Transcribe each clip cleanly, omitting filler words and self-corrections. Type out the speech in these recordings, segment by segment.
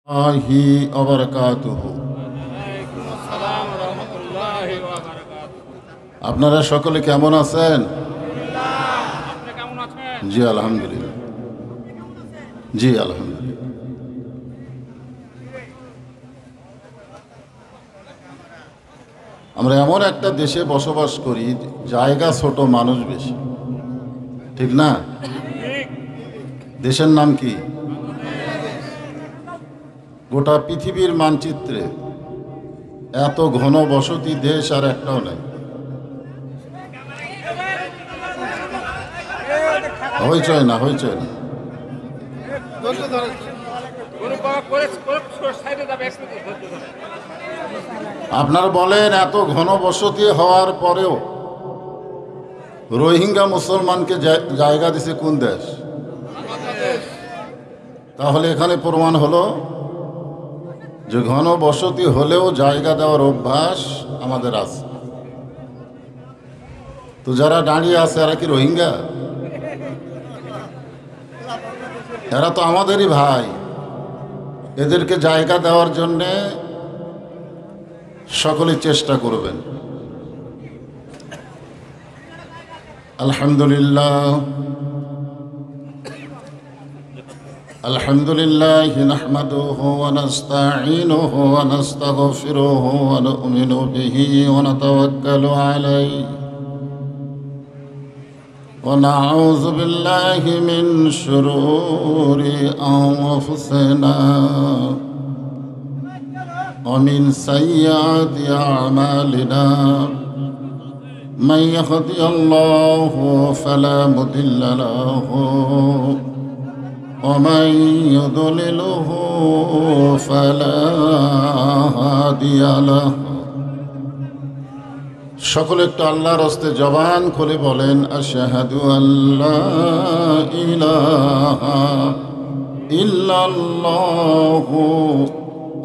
আহি অবরকাতুহু। আপনারা সকলে কেমন আছেন? জি আলহামদুলিল্লাহ। জি আলহামদুলিল্লাহ। আমরা এমন একটা দেশে বসবাস করি, জায়গা ছোট, মানুষ বেশি, ঠিক না? দেশের নাম কি? গোটা পৃথিবীর মানচিত্রে এত ঘন বসতি দেশ আর একটাও নেই। হইচয় না, হইচয় না। আপনারা বলেন, এত ঘন বসতি হওয়ার পরেও রোহিঙ্গা মুসলমানকে জায়গা দিছে কোন দেশ? তাহলে এখানে প্রমাণ হলো যে ঘন বসতি হলেও জায়গা দেওয়ার অভ্যাস আমাদের আছে। তো যারা দাঁড়িয়ে আছে এরা কি রোহিঙ্গা? এরা তো আমাদেরই ভাই। এদেরকে জায়গা দেওয়ার জন্যে সকলে চেষ্টা করবেন। আলহামদুলিল্লাহ আলহামদুলিল্লাহ নাহমাদুহু ওয়া নাস্তাঈনুহু ওয়া নাস্তাগফিরুহু ওয়া নু'মিনু বিহি ওয়া নাতাওয়াক্কালু আলাইহি ওয়া নাউযু বিল্লাহি মিন শুরুরি আনফুসিনা ওয়া মিন সাইয়্যাতি আ'মালিনা মান ইয়াহদিহিল্লাহু ফালা মুদিল্লা লাহু ومن يضلله فلا هادي له। সকলে একটু আল্লাহর হস্তে জবান খুলে বলেন, আশহাদু আল্লা ইলাহা ইল্লাল্লাহু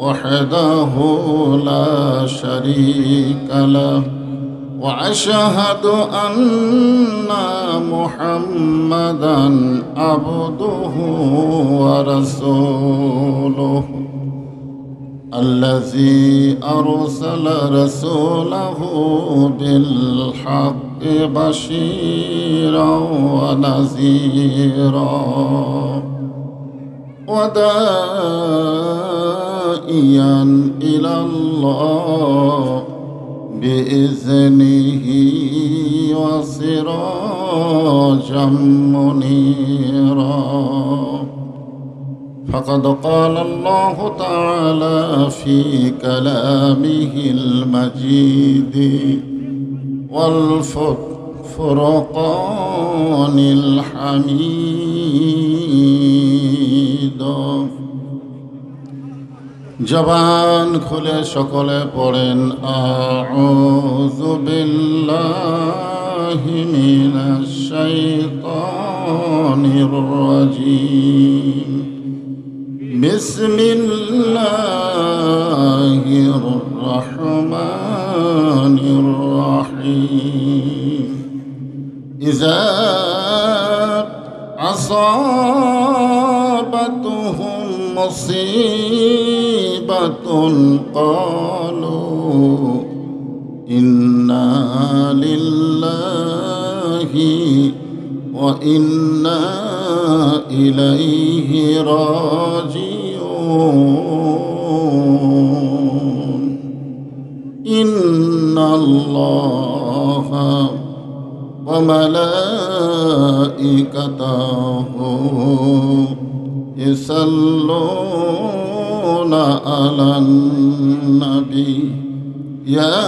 ওয়াহদাহু লা শারীকা লাহু ওয়া আশহাদু আন্না মুহাম্মাদান আবদুহু ওয়া রাসূলুহু আল্লাযী আরসালা রাসূলাহু বিল হাক্কি বাশীরাও ওয়া নাযীরা ওয়া দাঈয়ান ইলাল্লাহ بإذنه وسراجا منيرا فقد قال الله تعالى في كلامه المجيد والفرقان الحميد। জবান খুলে সকলে পড়েন, আউযু বিল্লাহি মিনাশ শাইতানির রাজীম বিসমিল্লাহির রহমানির রহিম। ইযা আসাবাতুহুম মুসিবাতুন ক্বালু ইন্না লিল্লাহি ওয়া ইন্না ইলাইহি রাজিউন। ইন্নাল্লাহা ওয়া মালাইকাতাহু ইসাল্লুনা আলান নবী ইয়া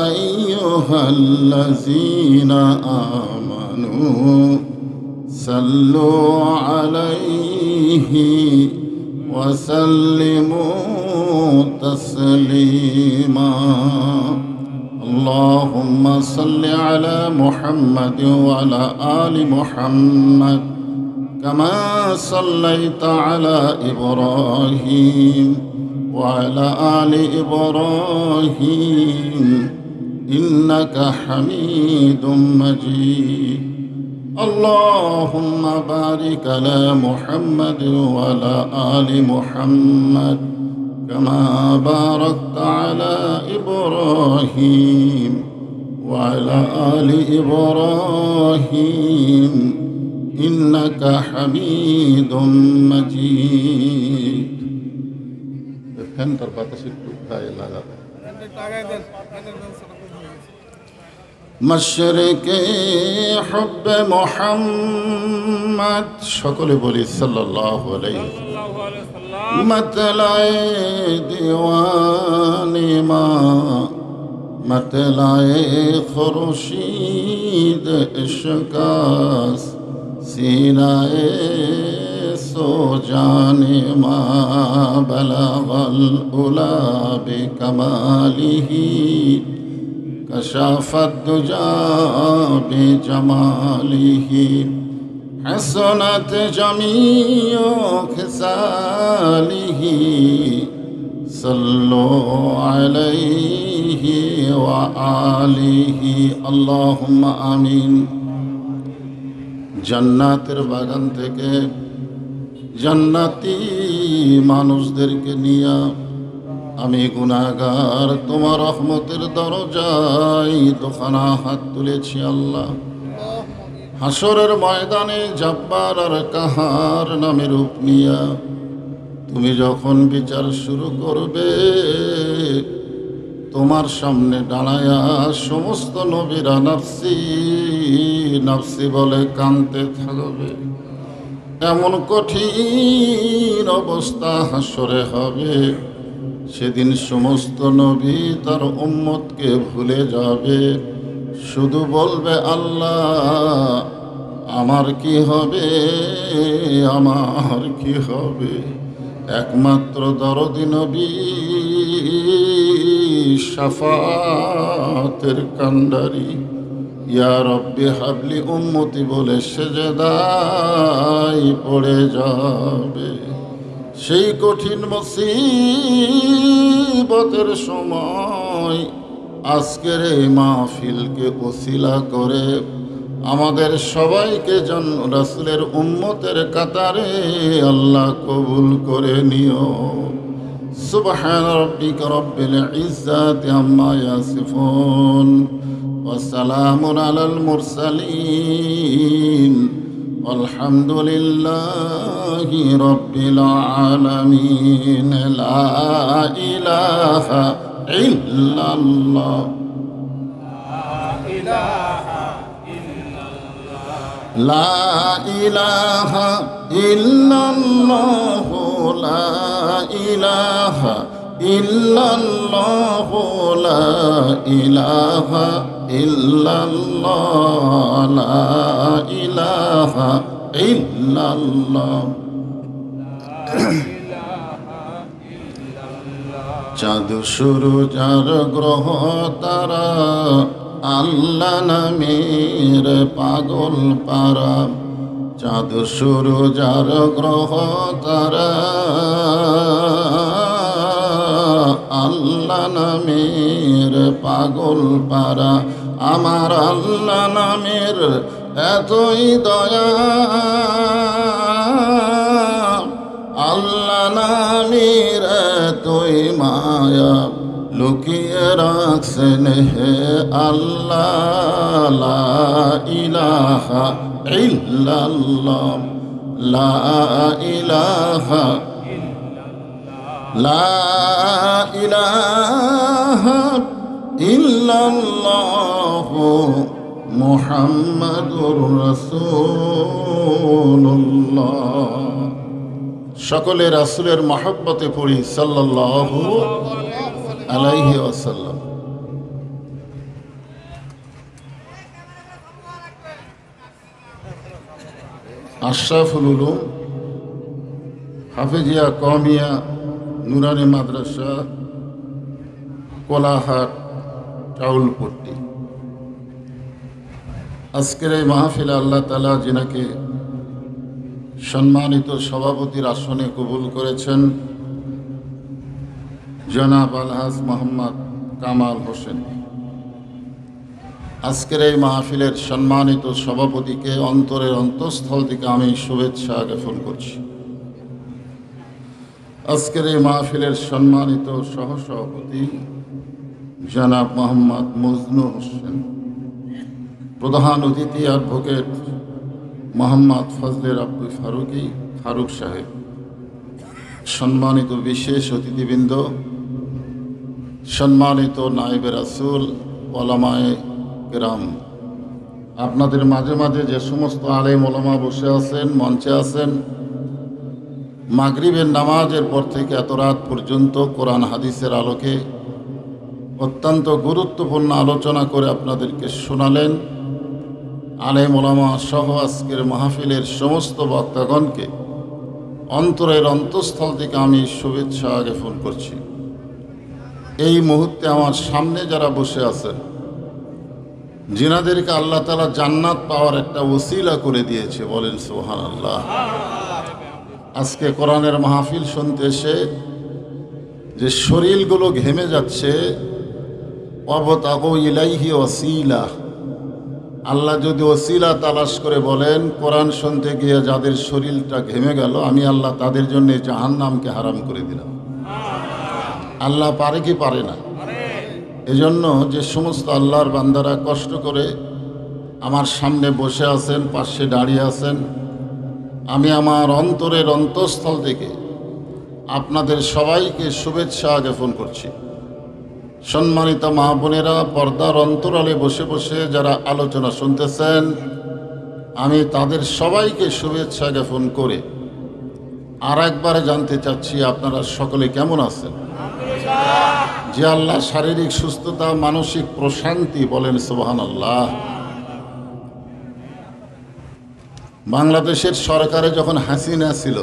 আইয়ুহাল্লাযীনা আমানু সাল্লু আলাইহি ওয়া সাল্লিমু তাসলিমা। আল্লাহুম্মা সাল্লি আলা মুহাম্মাদ ওয়া আলা আলি মুহাম্মাদ كما صليت على إبراهيم وعلى آل إبراهيم إنك حميد مجيد। اللهم بارك على محمد وعلى آل محمد كما باركت على إبراهيم وعلى آل إبراهيم إنك حميد مجيد. ফ্যান তার বাতাস একটু গায়ে লাগাবে। মশরিকে হুব্বে মুহাম্মদ সকলে বলি সাল্লাল্লাহু আলাইহি मतलाए दीवानी माँ मतलाए खुर्शीद इश्कास सीनाए सो जाने माँ बलगल उला बिकमालिही कशाफत दुजा बिजमालिही हसनत जमीओ खिसालिही सल्लो अलैहि व आलिहि अल्लाहुम्मा आमीन। জান্নাতের বাগান থেকে জান্নাতি মানুষদেরকে নিয়ে আমি গুনাহগার তোমার রহমতের দরজায় দুখানা হাত তুলেছি আল্লাহ। হাসরের ময়দানে জব্বার আর কাহার নামে রূপ নিয়া তুমি যখন বিচার শুরু করবে তোমার সামনে দাঁড়ায়া সমস্ত নবীরা নাফসি নাফসি বলে কাঁদতে থাকবে। এমন কঠিন অবস্থা হাসরে হবে, সেদিন সমস্ত নবী তার উম্মতকে ভুলে যাবে, শুধু বলবে আল্লাহ আমার কি হবে, আমার কি হবে। একমাত্র দরদি নবী শাফাতের কান্ডারি ইয়া রব্বি হাবলি উম্মতি বলে সেজদায় পড়ে যাবে। সেই কঠিন মুসিবতের সময় আজকের এই মাহফিলকে ওসিলা করে আমাদের সবাইকে রাসূলের উম্মতের কাতারে আল্লাহ কবুল করে নিও। সুবহান রাব্বিকা রব্বিল ইজ্জাতি আম্মা ইয়াসিফুন ওয়া সালামুন আলাল মুরসালিন আলহামদুলিল্লাহি রব্বিল আলামিন। লা ইলাহা ইল্লাল্লাহ লা ইলাহা ইল্লাল্লাহ লা ইলাহা ইল্লাল্লাহ লা ইলাহা ইল্লাল্লাহ লা ইলাহা ইল্লাল্লাহ। চাঁদ সূরজ আর গ্রহ তারা আল্লাহ নামের পাগল পারা। চাঁদ সূরজ আর গ্রহ তারা আল্লাহ নামের পাগল পারা। আমার আল্লাহ নামের এতই দয়া, আল্লাহ নামের এতই মায়া, লুকিয়ে রাখছেন হে আল্লাহ। লা ইলাহা ইল্লাল্লাহ লা ইলাহা লা ইলাহা ইল্লাল্লাহ মুহাম্মাদুর রাসূলুল্লাহ। সকলে রাসূলের মহব্বতে পড়ি সাল্লাল্লাহু আলাইহি ওয়াসাল্লাম। আশরাফুল উলুম হাফেজিয়া কওমিয়া নুরানি মাদ্রাসা কোলাহাট চাউলপট্টি। আজকের এই মাহফিলে আল্লাহ তাআলা যিনাকে সম্মানিত সভাপতির আসনে কবুল করেছেন, জনাব আলহাজ মোহাম্মদ কামাল হোসেন। আজকের এই মাহফিলের সম্মানিত সভাপতিকে অন্তরের অন্তঃস্থল থেকে আমি শুভেচ্ছা জ্ঞাপন করছি। আজকের এই মাহফিলের সম্মানিত সহসভাপতি জনাব মোহাম্মদ মজনু হোসেন, প্রধান অতিথি অ্যাডভোকেট মোহাম্মদ ফজলে আব্দুল ফারুক সাহেব, সম্মানিত বিশেষ অতিথিবৃন্দ, সম্মানিত নায়েবে রাসূল, ওলামায়ে কেরাম, আপনাদের মাঝে মাঝে যে সমস্ত আলেম ওলামা বসে আছেন, মঞ্চে আছেন, মাগরিবের নামাজের পর থেকে এত রাত পর্যন্ত কোরআন হাদিসের আলোকে অত্যন্ত গুরুত্বপূর্ণ আলোচনা করে আপনাদেরকে শোনালেন, আলেম ওলামা সহ আজকের মাহফিলের সমস্ত বক্তাগণকে অন্তরের অন্তঃস্থল থেকে আমি শুভেচ্ছা জ্ঞাপন করছি। এই মুহূর্তে আমার সামনে যারা বসে আছেন, যিনাদেরকে আল্লাহ তাআলা জান্নাত পাওয়ার একটা ওসিলা করে দিয়েছে, বলেন সুবহানাল্লাহ। আজকে কোরআনের মাহফিল শুনতে এসে যে শরীরগুলো ঘেমে যাচ্ছে, ওয়াবতাগু ইলাইহি ওয়াসিলা, আল্লাহ যদি ওসিলা তালাশ করে বলেন, কোরআন শুনতে গিয়ে যাদের শরীরটা ঘেমে গেল, আমি আল্লাহ তাদের জন্য জাহান্নামকে হারাম করে দিলাম। আল্লাহ পারে কি পারে না? এজন্য যে সমস্ত আল্লাহর বান্দারা কষ্ট করে আমার সামনে বসে আছেন, পাশে দাঁড়িয়ে আছেন, আমি আমার অন্তরের অন্তঃস্থল থেকে আপনাদের সবাইকে শুভেচ্ছা জ্ঞাপন করছি। সম্মানিত মা বোনেরা, পর্দার অন্তরালে বসে বসে যারা আলোচনা শুনতেছেন, আমি তাদের সবাইকে শুভেচ্ছা জ্ঞাপন করে আর একবার জানতে চাচ্ছি আপনারা সকলে কেমন আছেন? যে আল্লাহ শারীরিক সুস্থতা, মানসিক প্রশান্তি, বলেন সুবহানাল্লাহ। বাংলাদেশের সরকারে যখন হাসিনা ছিল,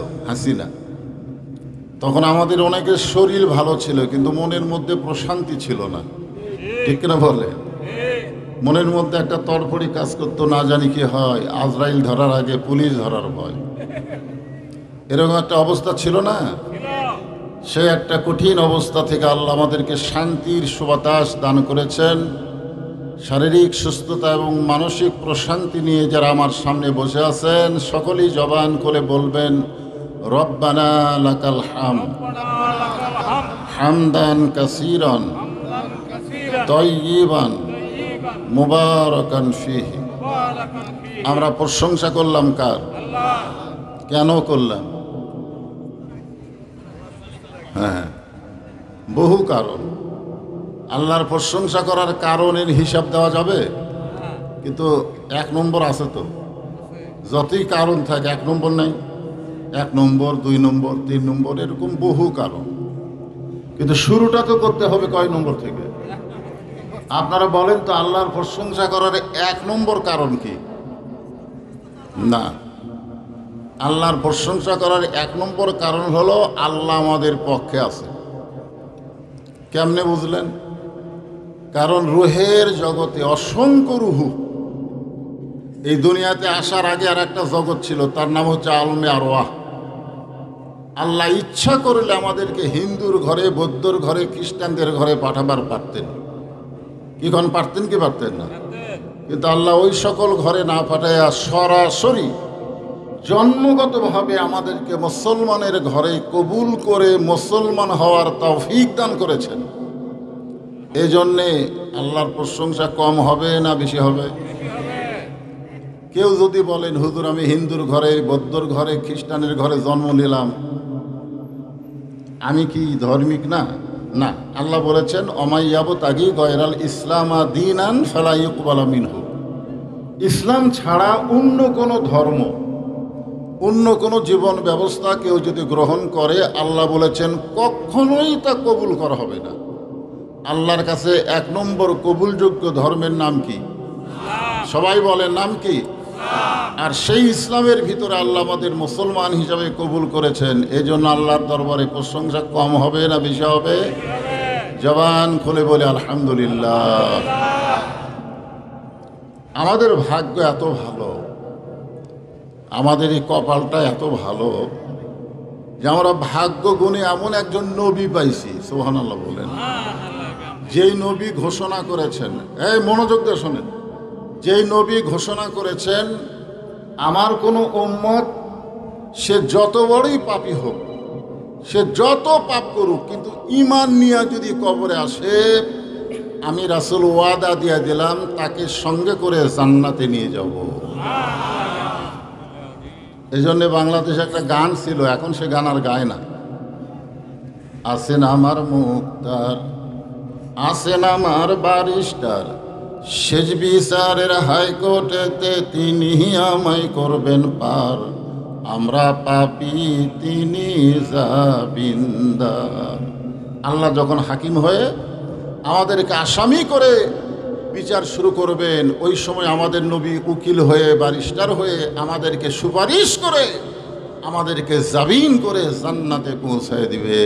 তখন আমাদের অনেকের শরীর ভালো ছিল, কিন্তু মনের মধ্যে প্রশান্তি ছিল না, ঠিক কিনা বলে? মনের মধ্যে একটা তড়ফড়ি কাজ করতো, না জানি কি হয়, আজরাইল ধরার আগে পুলিশ ধরার ভয়, এরকম একটা অবস্থা ছিল না? সে একটা কঠিন অবস্থা থেকে আল্লাহ আমাদেরকে শান্তির সুবাতাস দান করেছেন। শারীরিক সুস্থতা এবং মানসিক প্রশান্তি নিয়ে যারা আমার সামনে বসে আছেন, সকলেই জবান করে বলবেন, রব্বানা লাকাল হামদ হামদান কাসীরান তাইয়িবান মুবারাকান ফীহি। আমরা প্রশংসা করলাম কার? কেন করলাম? হ্যাঁ, বহু কারণ। আল্লাহর প্রশংসা করার কারণের হিসাব দেওয়া যাবে, কিন্তু এক নম্বর আছে তো। যতই কারণ থাকে, এক নম্বর নেই। 1 নম্বর, 2 নম্বর, 3 নম্বর, এরকম বহু কারণ। কিন্তু শুরুটা তো করতে হবে কয় নম্বর থেকে? আপনারা বলেন তো, আল্লাহর প্রশংসা করার 1 নম্বর কারণ কি? না, আল্লাহর প্রশংসা করার 1 নম্বর কারণ হলো আল্লাহ আমাদের পক্ষে আছে। কেমনে বুঝলেন? কারণ রুহের জগতে অসংখ্য রুহু, এই দুনিয়াতে আসার আগে আর একটা জগৎ ছিল, তার নাম হচ্ছে আলমে আরওয়াহ। আল্লাহ ইচ্ছা করলে আমাদেরকে হিন্দুর ঘরে, বৌদ্ধর ঘরে, খ্রিস্টানদের ঘরে পাঠাবার পারতেন। কিখন পারতেন কি পারতেন না? কিন্তু আল্লাহ ওই সকল ঘরে না পাঠাইয়া সরাসরি জন্মগতভাবে আমাদেরকে মুসলমানের ঘরে কবুল করে মুসলমান হওয়ার তৌফিক দান করেছেন। এই জন্যে আল্লাহর প্রশংসা কম হবে না বেশি হবে? কেউ যদি বলেন, হুজুর আমি হিন্দুর ঘরে, বৌদ্ধর ঘরে, খ্রিস্টানের ঘরে জন্ম নিলাম, আমি কি ধর্মিক না? না, আল্লাহ বলেছেন, অমাইয়াবতাগি গয়রাল ইসলামা দীনান ফালা ইউকবালা মিনহু। ইসলাম ছাড়া অন্য কোনো ধর্ম, অন্য কোনো জীবন ব্যবস্থা কেউ যদি গ্রহণ করে, আল্লাহ বলেছেন কখনোই তা কবুল করা হবে না। আল্লাহর কাছে 1 নম্বর কবুলযোগ্য ধর্মের নাম কি? সবাই বলেন, নাম কি? আর সেই ইসলামের ভিতরে আল্লাহ আমাদের মুসলমান হিসাবে কবুল করেছেন। এই জন্য আল্লাহর দরবারে প্রশংসা কম হবে না বেশি হবে? জবান খুলে বলে আলহামদুলিল্লাহ। আমাদের ভাগ্য এত ভালো, আমাদের এই কপালটা এত ভালো যে আমরা ভাগ্য গুণে এমন একজন নবী পাইছি, সুবহানাল্লাহ বলেন, যেই নবী ঘোষণা করেছেন, এই মনোযোগ দিয়ে শোনেন, যেই নবী ঘোষণা করেছেন আমার কোনো উম্মত সে যত বড়ই পাপী হোক, সে যত পাপ করুক, কিন্তু ঈমান নিয়ে যদি কবরে আসে আমি রাসূল ওয়াদা দিয়ে দিলাম তাকে সঙ্গে করে জান্নাতে নিয়ে যাব। এই জন্যে বাংলাদেশে একটা গান ছিল, এখন সে গান আর গায় না। আসেন আমার মুক্তার, আসেন আমার ব্যারিস্টার, শেষ বিচারের হাইকোর্টেতে তিনি আমায় করবেন পার, আমরা পাপী তিনি জামিনদার। আল্লাহ যখন হাকিম হয়ে আমাদেরকে আসামি করে বিচার শুরু করবেন, ওই সময় আমাদের নবী উকিল হয়ে ব্যারিস্টার হয়ে আমাদেরকে সুপারিশ করে আমাদেরকে জামিন করে জান্নাতে পৌঁছায় দিবে।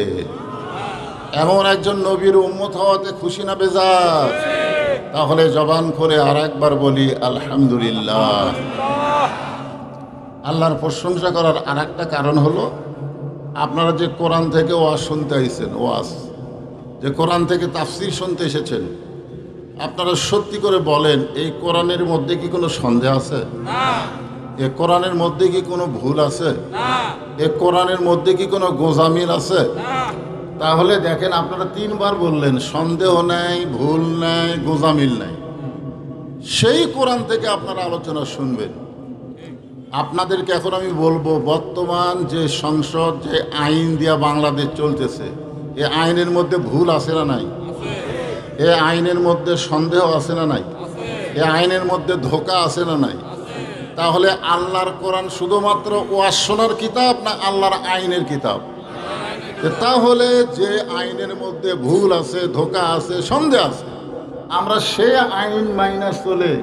এমন একজন নবীর উম্মত হওয়াতে খুশি না বেজার? তাহলে জবান করে আর একবার বলি আলহামদুলিল্লাহ। আল্লাহর প্রশংসা করার আর একটা কারণ হলো আপনারা যে কোরআন থেকে ওয়াজ শুনতে আইছেন, ওয়াজ যে কোরআন থেকে তাফসির শুনতে এসেছেন, আপনারা সত্যি করে বলেন এই কোরআনের মধ্যে কি কোনো সন্দেহ আছে? এ কোরআনের মধ্যে কি কোনো ভুল আছে? এ কোরআনের মধ্যে কি কোনো গোজামিল আছে? তাহলে দেখেন আপনারা 3 বার বললেন সন্দেহ নাই, ভুল নাই, গোজামিল নাই। সেই কোরআন থেকে আপনারা আলোচনা শুনবেন। আপনাদেরকে এখন আমি বলবো, বর্তমান যে সংসদ যে আইন দিয়া বাংলাদেশ চলতেছে, এ আইনের মধ্যে ভুল আছে না নাই? এ আইনের মধ্যে সন্দেহ আছে না নাই? এ আইনের মধ্যে ধোঁকা আছে না নাই? তাহলে আল্লাহর কোরআন শুধুমাত্র ওয়াজ শোনার কিতাব না আল্লাহর আইনের কিতাব? তাহলে যে আইনের মধ্যে ভুল আছে, ধোঁকা আছে, সন্দেহ আছে, আমরা সে আইন মাইনা চলে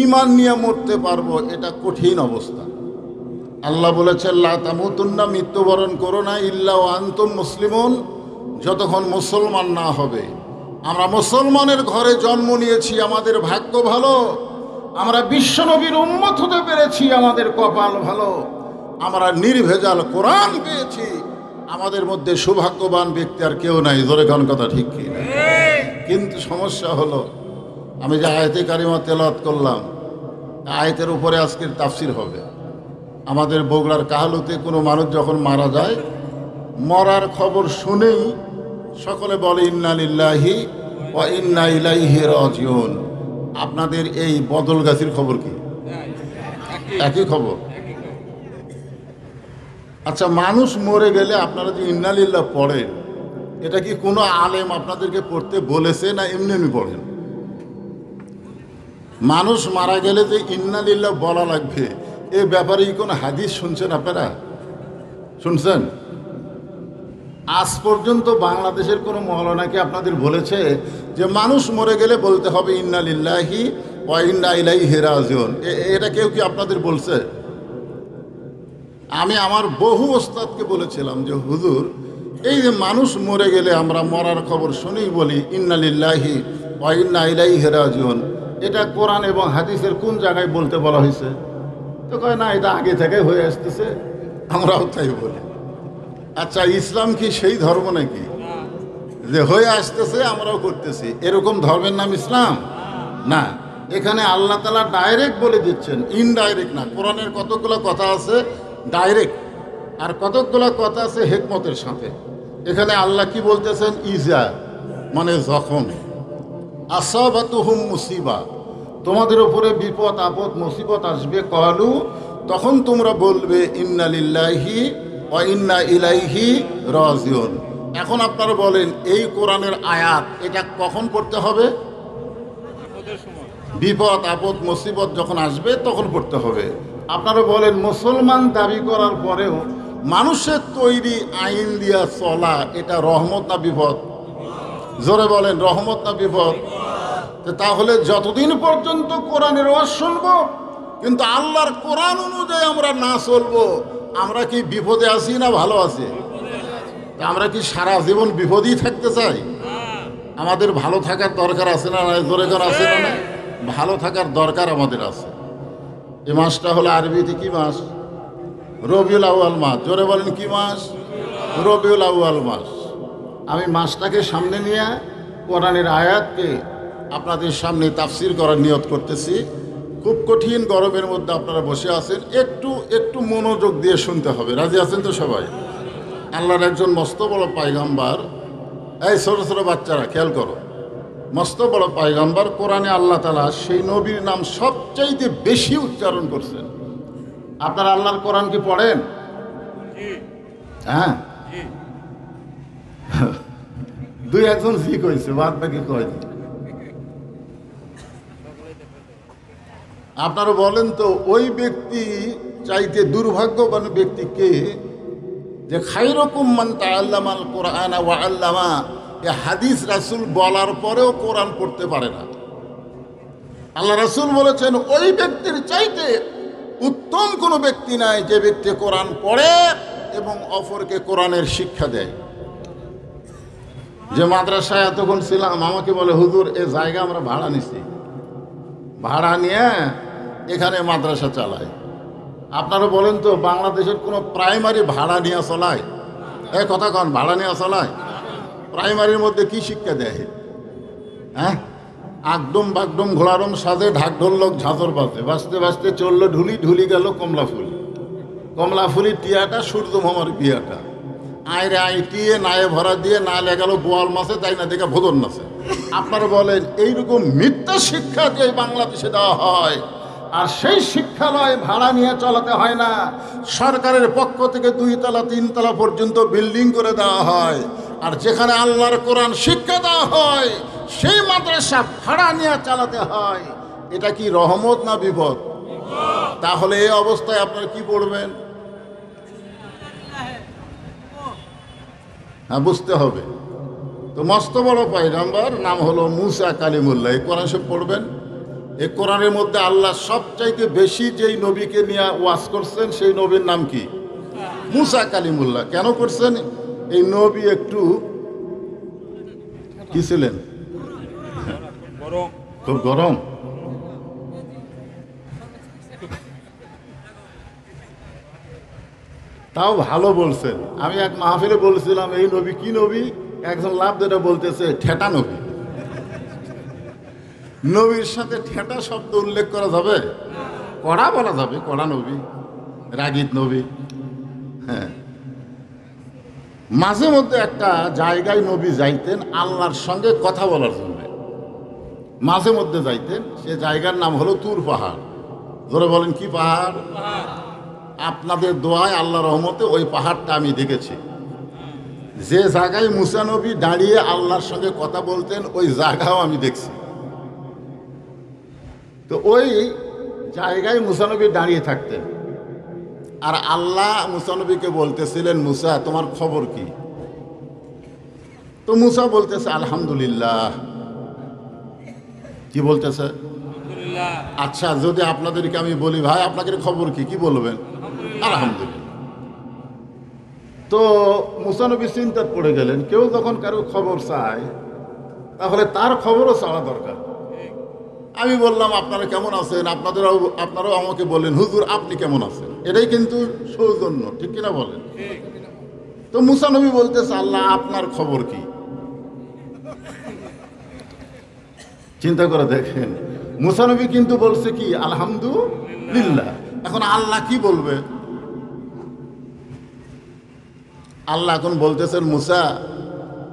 ঈমান নিয়ে মরতে পারবো, এটা কঠিন অবস্থা। আল্লাহ বলেছেন লা তামুতুন্না, মৃত্যুবরণ করো না ইল্লা ওয়া আনতুম মুসলিমুন, যতক্ষণ মুসলমান না হবে। আমরা মুসলমানের ঘরে জন্ম নিয়েছি, আমাদের ভাগ্য ভালো। আমরা বিশ্বনবীর উম্মত হতে পেরেছি, আমাদের কপাল ভালো। আমরা নির্ভেজাল কোরআন পেয়েছি, আমাদের মধ্যে সৌভাগ্যবান ব্যক্তি আর কেউ নাই। জোরে কোন কথা ঠিক কি না? কিন্তু সমস্যা হলো আমি যে আয়াতে কারিমা তেলাওয়াত করলাম, আয়াতের উপরে আজকের তাফসির হবে। আমাদের বগুড়ার কাহালুতে কোনো মানুষ যখন মারা যায়, মরার খবর শুনেই সকলে বলে ইন্না লিল্লাহি ওয়া ইন্না ইলাইহি রাজিউন। আপনাদের এই বদলগাছির খবর কি? একই খবর। আচ্ছা, মানুষ মরে গেলে আপনারা যে ইন্না লিল্লাহ পড়েন, এটা কি কোনো আলেম আপনাদেরকে পড়তে বলেছে না এমনি এমনি পড়েন? মানুষ মারা গেলে যে ইন্না লিল্লাহ বলা লাগবে, এ ব্যাপারে কোনো হাদিস শুনছেন আপনারা? শুনছেন? আজ পর্যন্ত বাংলাদেশের কোনো মৌলানাকে আপনাদের বলেছে যে মানুষ মরে গেলে বলতে হবে ইন্না লিল্লাহি ওয়া ইন্না ইলাইহি রাজিউন? এটা কেউ কি আপনাদের বলছে? আমি আমার বহু ওস্তাদকে বলেছিলাম যে হুজুর, এই যে মানুষ মরে গেলে আমরা মরার খবর শুনেই বলি ইন্না লিল্লাহি ওয়া ইন্না ইলাইহি রাজিউন, এটা কোরআন এবং হাদিসের কোন জায়গায় বলতে বলা হয়েছে? তো কয় না, এটা আগে থেকে হয়ে আসতেছে, আমরাও তাই বলি। আচ্ছা, ইসলাম কি সেই ধর্ম নাকি যে হয়ে আসতেছে আমরাও করতেছি? এরকম ধর্মের নাম ইসলাম না। এখানে আল্লাহ তাআলা ডাইরেক্ট বলে দিচ্ছেন, ইনডাইরেক্ট না। কোরআনের কতগুলো কথা আছে ডাইরেক্ট, আর কতকগুলো কথা আছে হিকমতের সাথে। এখানে আল্লাহ কি বলতেছেন? ইজা মানে যখন, আসাবাতুহুম মুসিবা, তোমাদের উপরে বিপদ আপদ মুসিবত আসবে, কালু, তখন তোমরা বলবে ইন্না লিল্লাহি ওয়া ইন্না ইলাইহি রাজিউন। এখন আপনারা বলেন এই কোরআনের আয়াত এটা কখন পড়তে হবে? বিপদ আপদ মুসিবত যখন আসবে তখন পড়তে হবে। আপনারা বলেন মুসলমান দাবি করার পরেও মানুষের তৈরি আইন দিয়া চলা, এটা রহমত না বিপদ? জোরে বলেন, রহমত না বিপদ? তাহলে যতদিন পর্যন্ত কোরআনের ওয়াজ শুনবো কিন্তু আল্লাহর কোরআন অনুযায়ী আমরা না চলবো, আমরা কি বিপদে আছি না ভালো আছি? আমরা কি সারা জীবন বিপদেই থাকতে চাই? আমাদের ভালো থাকার দরকার আছে না? জোরে করে আছে না? ভালো থাকার দরকার আমাদের আছে। এই মাসটা হলো আরবিতে কি মাস? রবিউল আউয়াল মাস। জোরে বলেন কি মাস? রবিউল আউয়াল মাস। আমি মাসটাকে সামনে নিয়ে কোরআনের আয়াতকে আপনাদের সামনে তাফসির করার নিয়ত করতেছি। খুব কঠিন গরমের মধ্যে আপনারা বসে আছেন, একটু একটু মনোযোগ দিয়ে শুনতে হবে। রাজি আছেন তো সবাই? আল্লাহর একজন মস্ত বড় পায়গাম্বার, এই ছোটো ছোটো বাচ্চারা খেয়াল করো, মস্ত বড় পায়গাম্বার, কোরআনে আল্লাহ তাআলা সেই নবীর নাম সবচাইতে বেশি উচ্চারণ করছেন। আপনারা আল্লাহর কোরআন কি পড়েন? হ্যাঁ, দুই একজন জি কইছে, বাদ বাকি কয়নি। আপনারা বলেন তো ওই ব্যক্তি চাইতে দুর্ভাগ্যবান ব্যক্তি কে, যে খায়রুকুম মান তাআল্লামাল কোরআন ওয়া আল্লামা, এ হাদিস রাসূল বলার পরেও কোরআন পড়তে পারে না। আল্লাহ রাসূল বলেছেন ওই ব্যক্তির চাইতে উত্তম কোনো ব্যক্তি নাই যে ব্যক্তি কোরআন পড়ে এবং অপরকে কোরআনের শিক্ষা দেয়। যে মাদ্রাসায় এতক্ষণ ছিলাম, আমাকে বলে হুজুর এ জায়গা আমরা ভাড়া নিছি, ভাড়া নিয়ে এখানে মাদ্রাসা চালায়। আপনারা বলেন তো বাংলাদেশের কোনো প্রাইমারি ভাড়া নিয়ে চলায়? এ কথা কন, ভাড়া নিয়ে চলায়? প্রাইমারির মধ্যে কি শিক্ষা দেয়? হ্যাঁ, আগডুম বাগডুম ঘোড়ারম সাজে ঢাক ঢোলক ঝাঁঝর বাজে, বাজতে বাজতে চললো ঢুলি, ঢুলি গেল কমলা ফুল, কমলা ফুলির টিয়াটা সূর্যমামার বিয়াটা, আয়রে আই টিয়ে নায়ে ভরা দিয়ে না লেগালো বোয়াল মাছে, তাই না দেখে ভোদন নাচে। আপনারা বলেন এইরকম মিথ্যা শিক্ষা যে বাংলাদেশে দেওয়া হয়, আর সেই শিক্ষালয় ভাড়া নিয়ে চালাতে হয় না, সরকারের পক্ষ থেকে 2 তলা 3 তলা পর্যন্ত বিল্ডিং করে দেওয়া হয়, আর যেখানে আল্লাহর কোরআন শিক্ষা দেওয়া হয় সেই মাদ্রাসা ভাড়া নিয়ে চালাতে হয়। এটা কি রহমত না বিপদ? তাহলে এই অবস্থায় আপনারা কি পড়বেন? হ্যাঁ, বুঝতে হবে। তো মস্ত বড় পয়গম্বর নাম হলো মুসা কালিমুল্লাহ, এই কোরআন সব পড়বেন। এই কোরআনের মধ্যে আল্লাহ সবচাইতে বেশি যেই নবীকে নিয়ে ওয়াজ করছেন সেই নবীর নাম কি? মুসা কালিমুল্লাহ। কেন করছেন? এই নবী একটু কি ছিলেন? খুব গরম। তাও ভালো বলছেন। আমি এক মাহফিলে বলছিলাম এই নবী কি নবী, একজন লাভ যেটা বলতেছে ঠেটা নবী। নবীর সাথে ঠেটা শব্দ উল্লেখ করা যাবে? কড়া বলা যাবে, কড়া নবী, রাগিত নবী। হ্যাঁ, মাঝে মধ্যে একটা জায়গায় নবী যাইতেন আল্লাহর সঙ্গে কথা বলার জন্য, মাঝে মধ্যে যাইতেন। সে জায়গার নাম হলো তুর পাহাড়। ধরে বলেন কি পাহাড়? আপনাদের দোয়ায় আল্লাহ রহমতে ওই পাহাড়টা আমি দেখেছি। যে জায়গায় মুসা নবী দাঁড়িয়ে আল্লাহর সঙ্গে কথা বলতেন ওই জায়গাও আমি দেখছি। তো ওই জায়গায় মুসা নবী দাঁড়িয়ে থাকতেন, আর আল্লাহ মুসা নবীকে বলতেছিলেন মুসা তোমার খবর কি? তো মুসা বলতেছে আলহামদুলিল্লাহ। কি বলতেছে? আচ্ছা, যদি আপনাদেরকে আমি বলি ভাই আপনাদের খবর কি, কি বলবেন? আলহামদুলিল্লাহ। তো মুসা নবী চিন্তায় পড়ে গেলেন, কেউ যখন কারো খবর চায় তাহলে তার খবরও চাওয়া দরকার। আমি বললাম আপনারা কেমন আছেন, আপনারাও আমাকে বললেন হুজুর আপনি কেমন আছেন। এটাই কিন্তু সৌজন্য, ঠিক কিনা বলেন? তো মুসা নবী বলতেছে আল্লাহ আপনার খবর কি? চিন্তা করে দেখেন, মুসা নবী কিন্তু বলছে কি আলহামদুলিল্লাহ। এখন আল্লাহ কি বলবে? আল্লাহ এখন বলতেছেন মুসা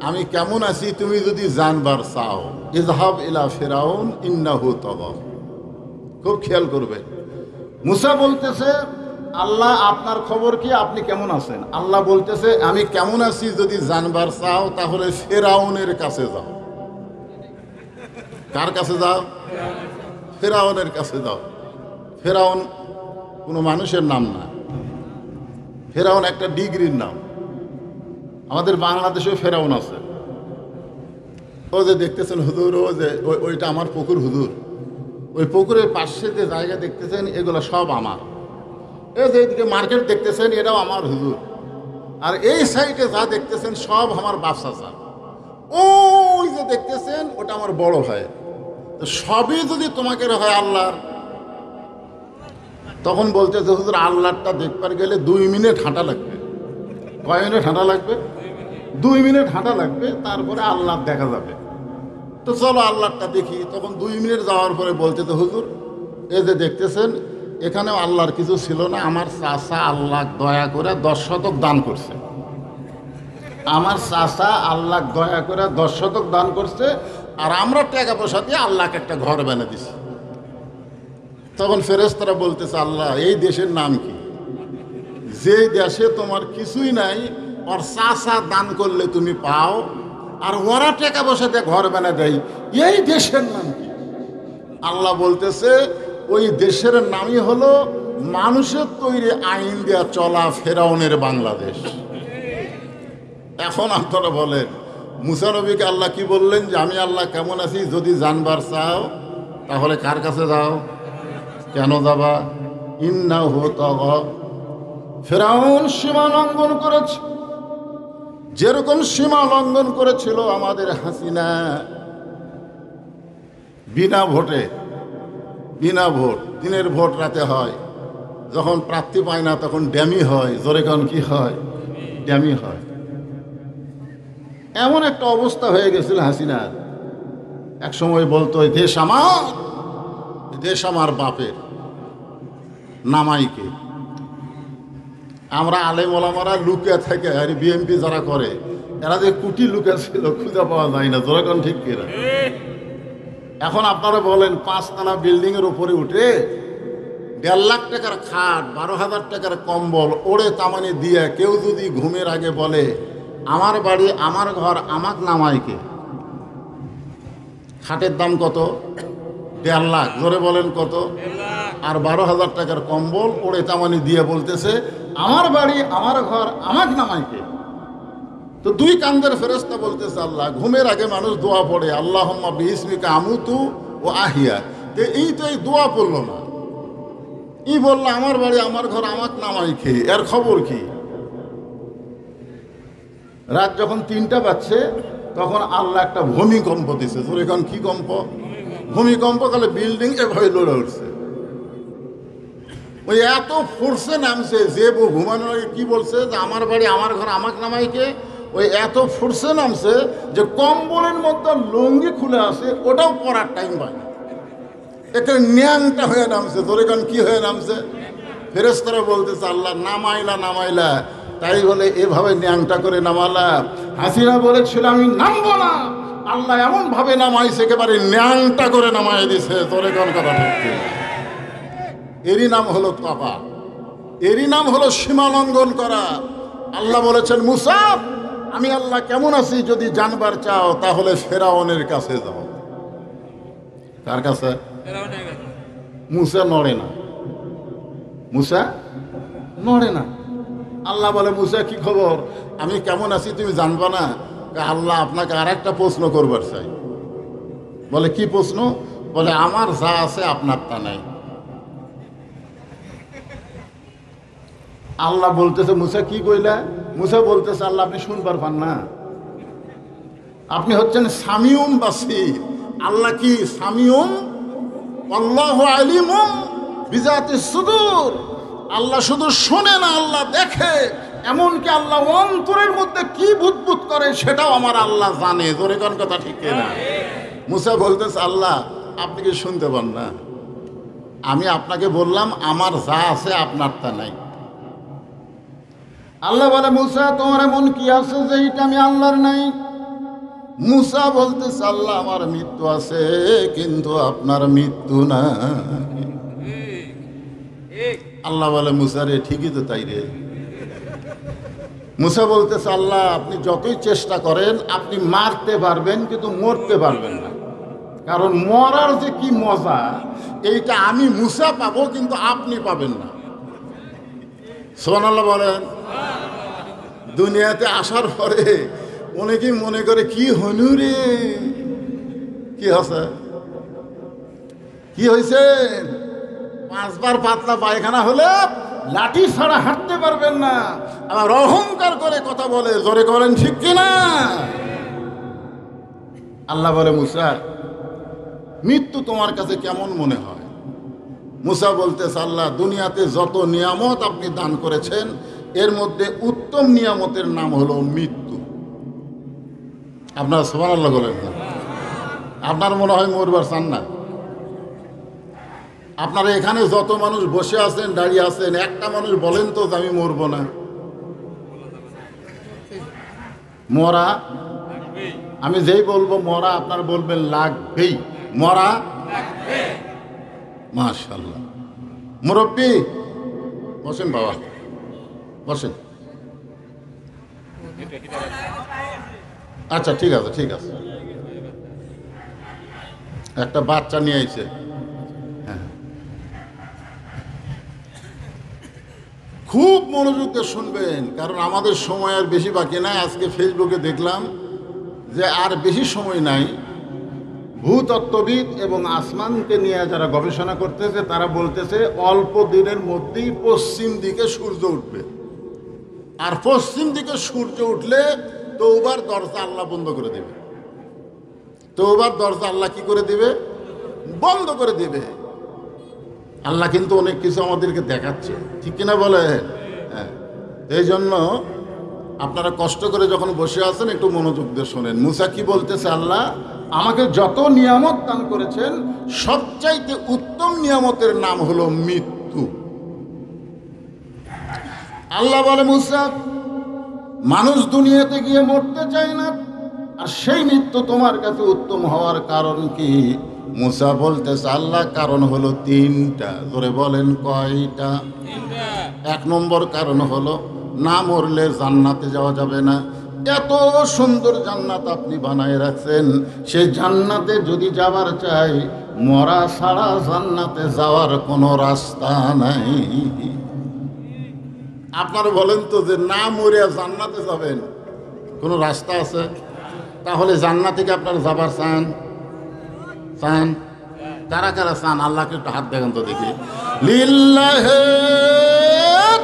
আমি কেমন আছি তুমি যদি জানবার চাও, ইযহাব ইলা ফিরাউন ইন্নাহু তাগা। খুব খেয়াল করবে। মুসা বলতেছে আল্লাহ আপনার খবর কি, আপনি কেমন আছেন? আল্লাহ বলতেছে আমি কেমন আছি যদি জানবার চাও তাহলে ফিরাউনের কাছে যাও। কার কাছে যাও? ফিরাউনের কাছে যাও। ফিরাউন কোনো মানুষের নাম না, ফিরাউন একটা ডিগ্রির নাম। আমাদের বাংলাদেশেও ফেরাউন আছে। ও যে দেখতেছেন হুজুর, ও যে ওইটা আমার পুকুর হুজুর, ওই পুকুরের পাশে যে জায়গা দেখতেছেন এগুলো সব আমার। এই যে এদিকে মার্কেট দেখতেছেন এটাও আমার হুজুর, আর এই সাইডে যা দেখতেছেন সব আমার বাপ চাচা। ওই যে দেখতেছেন ওটা আমার বড় ভাই। তো সবই যদি তোমাকে হয় আল্লাহর, তখন বলতেছে হুজুর আল্লাহটা দেখবার গেলে 2 মিনিট হাঁটা লাগবে। কয় মিনিট হাঁটা লাগবে? 2 মিনিট হাঁটা লাগবে, তারপরে আল্লাহ দেখা যাবে। তো চলো আল্লাহটা দেখি। তখন 2 মিনিট যাওয়ার পরে বলতে তো হুজুর এই যে দেখতেছেন এখানেও আল্লাহর কিছু ছিল না, আমার চাচা আল্লাহ দয়া করে 10 শতক দান করছে। আমার চাচা আল্লাহ দয়া করে 10 শতক দান করছে, আর আমরা টাকা পয়সা দিয়ে আল্লাহকে একটা ঘর বানিয়ে দিছি। তখন ফেরেশতারা বলতেছে, আল্লাহ এই দেশের নাম কি? যে দেশে তোমার কিছুই নাই, আর চাচা দান করলে তুমি পাও, আর ওরা টাকা পয়সা দিয়ে ঘর বানিয়ে দেয়, এই দেশের নাম কি? আল্লাহ বলতেছে, ওই দেশের নামই হলো মানুষের তৈরি আইন দেয়া চলা ফেরাউনের বাংলাদেশ। এখন আপনারা বলেন, মুসা নবীকে আল্লাহ কি বললেন যে আমি আল্লাহ কেমন আছি, যদি জানবার চাও তাহলে কার কাছে যাও? কেন যাবা? ইন্নাহু তাগা, ফেরাউন সীমা লঙ্ঘন করেছে, যেরকম সীমা লঙ্ঘন করেছিল আমাদের হাসিনা। বিনা ভোটে, বিনা ভোট, দিনের ভোট রাতে হয়, যখন প্রার্থী পায় না তখন ড্যামি হয়। জোরে কোন কি হয়? ড্যামি হয়। এমন একটা অবস্থা হয়ে গেছিল হাসিনার, এক সময় বলতো দেশ আমার, দেশ আমার বাপের, নামাইকে। আমরা আলেম ওলামারা লুকিয়ে থাকে, আর বিএমপি যারা করে এরা যে কুটি লুকিয়ে ছিল খুঁজে পাওয়া যায় না। জোরে কোন ঠিক কিনা? এখন আপনারা বলেন, 5 তলা বিল্ডিং এর উপরে উঠে 1.5 লাখ টাকার খাট, 12,000 টাকার কম্বল ওড়ে তামানি দিয়ে কেউ যদি ঘুমের আগে বলে আমার বাড়ি আমার ঘর আমাক নামাইকে, খাটের দাম কত? 1.5 লাখ। জোরে বলেন কত? আর 12,000 টাকার কম্বল ওড়ে তামানি দিয়ে বলতেছে আমার বাড়ি আমার ঘর আমাক নামাইকে। তো 2 কান্দের ফেরেশতা বলতেছে আল্লাহ, ঘুমের আগে মানুষ দোয়া পড়ে, আল্লাহুম্মা বিইসমিকা আমুতু ও আহিয়া। এই তো এই দোয়া পড়লো না, ই বললো আমার বাড়ি আমার ঘর আমাক নামাইকে। এর খবর কি? রাত যখন 3টা বাজছে তখন আল্লাহ একটা ভূমিকম্প দিছে। তোর এখন কি কম্প? ভূমিকম্প কালে বিল্ডিং এভাবে লড়ে উঠছে। ওই এত ফোর্সে নামছে, যে ঘুমানোর আগে কি বলছে যে আমার বাড়ি আমার ঘর আমাক নামাইকে, ওই এত ফোর্সে নামছে যে কম্বলের মধ্যে লুঙ্গি খুলে আসে ওটাও পরার টাইম পায় না, একে ন্যাংটা হয়ে নামছে। তোর এখন কি হয়ে নামছে? ফেরেশতারা বলতেছে আল্লাহ নামাইলা নামাইলা, তাই বলে এভাবে ন্যাংটা করে নামালা? হাসিনা বলেছিল আমি নামবো না, আল্লাহ এমন ভাবে নামাইছে একেবারে ন্যাংটা করে নামাই দিছে। তোরে কোন কথা ঠিক? এরই নাম হলো তাবা, এরই নাম হলো সীমা লঙ্ঘন করা। আল্লাহ বলেছেন মুসা আমি আল্লাহ কেমন আছি যদি জানবার চাও তাহলে ফেরাউনের কাছে যাও। কার কাছে? মুসা নড়ে না, মুসা নড়ে না। আল্লাহ বলে মুসা কি খবর, আমি কেমন আছি তুমি জানবা না? আল্লাহ আপনাকে আর একটা প্রশ্ন করবার চাই। বলে কি প্রশ্ন? বলে আমার যা আছে আপনার তা নাই। আল্লাহ বলতেছে মুসা কি কইলা? মুসা বলতেছে আল্লাহ আপনি শুনবার পান না, আপনি হচ্ছেন সামিউম বাসির। আল্লাহ কি সামিউম? আল্লাহু আলিমুম বিজাতিস সুদূর। আল্লাহ শুধু শোনে না, আল্লাহ দেখে। এমনকি আল্লাহ অন্তরের মধ্যে কি বুদবুদ করে সেটাও আমার আল্লাহ জানে। জোরে কোন কথা ঠিক না? মুসা বলতেছে আল্লাহ আপনি কি শুনতে পান না? আমি আপনাকে বললাম আমার যা আছে আপনার তা নাই। আল্লাহ বলে মুসা তোমার এমন কি আছে যে এটা আমি আল্লাহর নাই? মুসা বলতেছে আল্লাহ আমার মৃত্যু আছে কিন্তু আপনার মৃত্যু না। আল্লাহ বলে মুসা রে ঠিকই তো তাই রে। মুসা বলতেছে আল্লাহ আপনি যতই চেষ্টা করেন আপনি মারতে পারবেন কিন্তু মরতে পারবেন না, কারণ মরার যে কি মজা এইটা আমি মুসা পাবো কিন্তু আপনি পাবেন না। সুবহানাল্লাহ বলেন। দুনিয়াতে আসার পরে অনেকেই মনে করে কি হনু রে, কি হচ্ছে, কি হয়েছে? 5 বার পাতলা পায়খানা হলে লাঠি ছাড়া হাঁটতে পারবেন না, আবার অহংকার করে কথা বলে। জোরে করেন ঠিক কিনা? আল্লাহ বলে মুসা মৃত্যু তোমার কাছে কেমন মনে হয়? মুসা বলতেছে আল্লাহ দুনিয়াতে যত নিয়ামত আপনি দান করেছেন এর মধ্যে উত্তম নিয়ামতের নাম হলো মৃত্যু। আপনারা সুবহানাল্লাহ বলেন না? আপনার মনে হয় মরবার চান না? আপনারা এখানে যত মানুষ বসে আছেন, দাঁড়িয়ে আছেন, একটা মানুষ বলেন তো যে আমি মরব না। মরা, আমি যেই বলবো মরা, আপনার বলবেন লাগবেই। মরা, মাশাআল্লাহ। মুরব্বী বসেন, বাবা বসেন। আচ্ছা ঠিক আছে, ঠিক আছে। একটা বাচ্চা নিয়ে আইছে। হ্যাঁ, খুব মনোযোগ দিয়ে শুনবেন, কারণ আমাদের সময় আর বেশি বাকি নাই। আজকে ফেসবুকে দেখলাম যে আর বেশি সময় নাই। ভূতত্ত্ববিদ এবং আসমানকে নিয়ে যারা গবেষণা করতেছে তারা বলতেছে অল্প দিনের মধ্যেই পশ্চিম দিকে সূর্য উঠবে। আর পশ্চিম দিকে সূর্য উঠলে তওবার দরজা আল্লাহ বন্ধ করে দেবে। তওবার দরজা আল্লাহ কি করে দিবে? বন্ধ করে দিবে। আল্লাহ কিন্তু অনেক কিছু আমাদেরকে দেখাচ্ছে, ঠিক কিনা বলে? হ্যাঁ, এই জন্য আপনারা কষ্ট করে যখন বসে আছেন একটু মনোযোগ দিয়ে শোনেন। মুসা কি বলতেছে? আল্লাহ আমাকে যত নিয়ামত দান করেছেন সবচাইতে উত্তম নিয়ামতের নাম হলো মৃত্যু। আল্লাহ বলে, মুসা মানুষ দুনিয়াতে গিয়ে মরতে চায় না, আর সেই মৃত্যু তোমার কাছে উত্তম হওয়ার কারণ কি? মুসা বলতেছে, আল্লাহ কারণ হলো তিনটা। ধরে বলেন কয়টা? এক নম্বর কারণ হলো না মরলে জান্নাতে যাওয়া যাবে না। এত সুন্দর জান্নাত আপনি বানায় রাখছেন, সেই জান্নাতে যদি যাবার চাই মরা ছাড়া জান্নাতে যাওয়ার কোনো রাস্তা নাই। আপনারা বলেন তো যে না মরে জান্নাতে যাবেন কোনো রাস্তা আছে? তাহলে জান্নাতে কি আপনারা যাবার চান? চান? কারা কারা চান? আল্লাহকে একটু হাত দেখেন তো দেখি। লিল্লাহে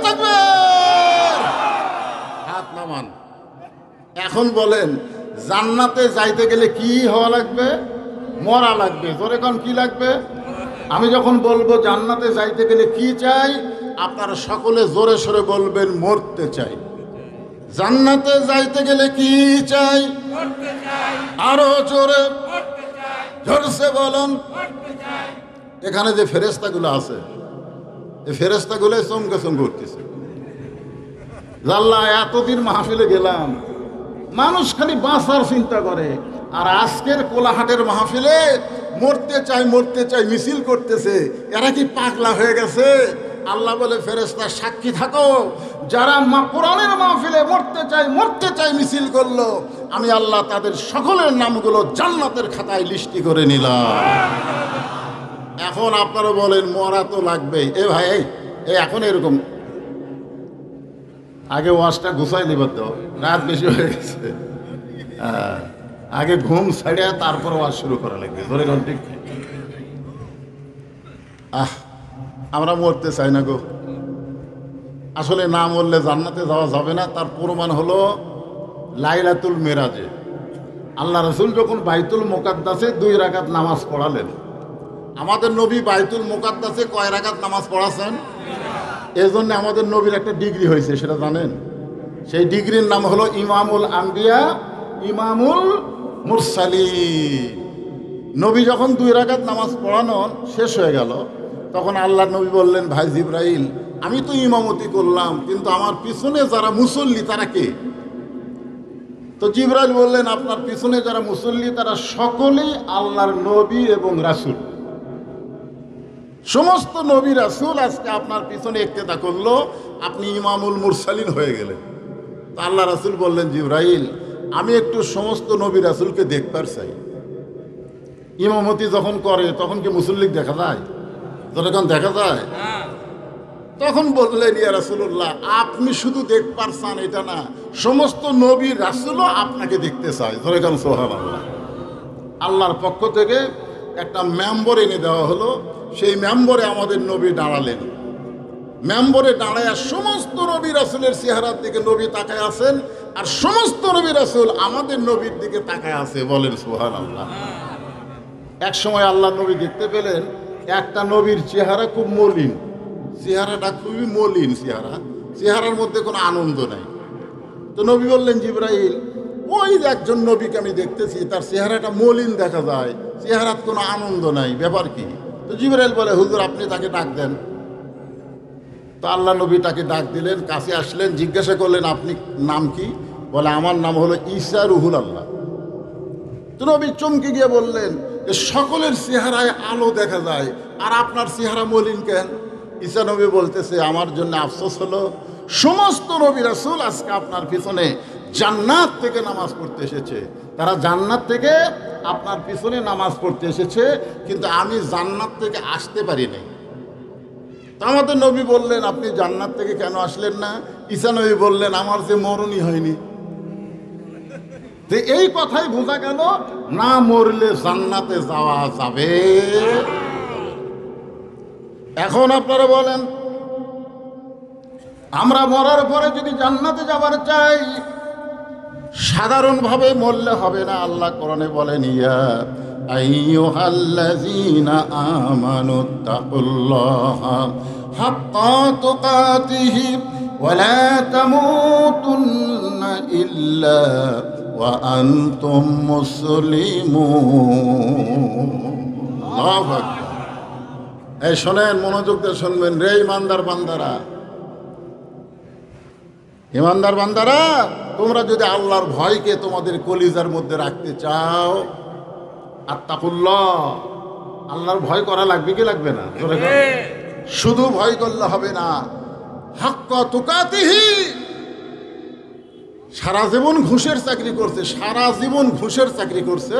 তাকবীর, হাত নামান। এখন বলেন জান্নাতে যাইতে গেলে কি হওয়া লাগবে? মরা লাগবে। জোরে কোন কি লাগবে? আমি যখন বলবো জান্নাতে যাইতে গেলে কি চাই, আপনারা সকলে জোরে সোরে বলবেন মরতে চাই। জান্নাতে যাইতে গেলে কি চাই? আরো জোরে জোরসে বলুন। এখানে যে ফেরেশতাগুলো আছে, এই ফেরেশতাগুলো চমকে চমকে উঠতেছে। আল্লাহ এতদিন মাহফিলে গেলাম, মানুষ খালি বাঁচার চিন্তা করে, আর আজকের কোলাহাটের মাহফিলে মরতে চাই মরতে চাই মিছিল করতেছে। এরা কি পাগলা হয়ে গেছে? আল্লাহ বলে, ফেরেশতা সাক্ষী থাকো, যারা কোরআনের মাহফিলে মরতে চাই মিছিল করলো, আমি আল্লাহ তাদের সকলের নামগুলো জান্নাতের খাতায় লিস্টি করে নিলাম। এখন আপনারা বলেন মরা তো লাগবেই। এ ভাই এই এখন এরকম, আগে ওয়াজটা গুছাই নিবার তো, রাত বেশি হয়ে গেছে। আগে ঘুম ছাড়িয়া তারপর ওয়াজ শুরু করা লাগবে। ধরে কোন ঠিক? আমরা মরতে চাই না গো। আসলে না মরলে জান্নাতে যাওয়া যাবে না। তার প্রমাণ হলো লাইলাতুল মেরাজে আল্লাহ রসুল যখন বাইতুল মুকাদ্দাসে 2 রাকাত নামাজ পড়ালেন। আমাদের নবী বাইতুল মুকাদ্দাসে কয় রাকাত নামাজ পড়াছেন? এই জন্য আমাদের নবীর একটা ডিগ্রি হয়েছে, সেটা জানেন? সেই ডিগ্রির নাম হলো ইমামুল আম্বিয়া ইমামুল মুরসালিন। নবী যখন 2 রাকাত নামাজ পড়ানো শেষ হয়ে গেল, তখন আল্লাহ নবী বললেন, ভাই জিবরাইল, আমি তো ইমামতি করলাম, কিন্তু আমার পিছনে যারা মুসল্লি তারা কে? তো জিবরাইল বললেন, আপনার পিছনে যারা মুসল্লি তারা সকলেই আল্লাহর নবী এবং রাসূল। সমস্ত নবী রাসূল আজকে আপনার পিছনে ইক্তেদা করলো, আপনি ইমামুল মুরসালিন হয়ে গেলেন। তো আল্লাহ রাসূল বললেন, জিবরাইল, আমি একটু সমস্ত নবী রাসূলকে দেখবার চাই। ইমামতি যখন করে তখন কি মুসল্লি দেখা যায়? যখন দেখা যায়, তখন বললেন, ইয়া রাসূলুল্লাহ, আপনি শুধু দেখবার চান এটা না, সমস্ত নবী রাসূলও আপনাকে দেখতে চায়। যখন সুবহানাল্লাহ। আল্লাহর পক্ষ থেকে একটা মেম্বর এনে দেওয়া হলো, সেই মেম্বরে আমাদের নবী দাঁড়ালেন। মেম্বরে দাঁড়ায় সমস্ত নবী রাসূলের চেহারার দিকে নবী তাকায় আছেন, আর সমস্ত নবী রাসূল আমাদের নবীর দিকে তাকায় আছে। বলেন সুবহানাল্লাহ। এক সময় আল্লাহ নবী দেখতে পেলেন একটা নবীর চেহারা খুব মলিন, চেহারাটা খুবই মলিন চেহারার মধ্যে কোনো আনন্দ নাই। তো নবী বললেন, জিবরাইল, ওই যে একজন নবীকে আমি দেখতেছি, তার চেহারাটা মলিন দেখা যায়, চেহারার কোনো আনন্দ নাই, ব্যাপার কি? তো জিবরাইল বলে, হুজুর আপনি তাকে ডাক দেন। তো আল্লাহ নবী তাকে ডাক দিলেন, কাছে আসলেন, জিজ্ঞাসা করলেন আপনি নাম কি? বলে আমার নাম হলো ঈসা রুহুল আল্লাহ। তো নবী চমকে গিয়ে বললেন যে সকলের চেহারায় আলো দেখা যায়, আর আপনার চেহারা মলিন কেন? ঈসা নবী বলতেছে, আমার জন্য আফসোস হলো সমস্ত নবী রাসূল আজকে আপনার পিছনে জান্নাত থেকে নামাজ পড়তে এসেছে, তারা জান্নাত থেকে আপনার পিছনে নামাজ পড়তে এসেছে, কিন্তু আমি জান্নাত থেকে আসতে পারি নাই। তো আমাদের নবী বললেন, আপনি জান্নাত থেকে কেন আসলেন না? ঈসা নবী বললেন, আমার যে মরণই হয়নি। এই কথাই বোঝা গেল, না মরলে জান্নাতে যাওয়া যাবে। এখন আপনারা বলেন, আমরা মরার পরে যদি জান্নাতে যাবার চাই, সাধারণভাবে মরলে হবে না। আল্লাহ কোরআনে বলেন, ইয়া আইয়ুহাল্লাযীনা আমানুত্তাকুল্লাহা হাক্কা তুকাতিহি ওয়া লা তামুতুন্না ইল্লা ওয়া আনতুম মুসলিমুন। আল্লাহু আকবার। এই শোনেন, মনোযোগ দিয়ে শুনবেন রে ইমানদার বান্দারা। ইমানদার বান্দারা, তোমরা যদি আল্লাহর ভয়কে তোমাদের কলিজার মধ্যে রাখতে চাও, আত্তাকুল্লাহ, আল্লাহর ভয় করা লাগবে কি লাগবে না? শুধু ভয় করলে হবে না, হাক্কা তুকাতিহি। সারা জীবন ঘুষের চাকরি করছে, সারা জীবন ঘুষের চাকরি করছে,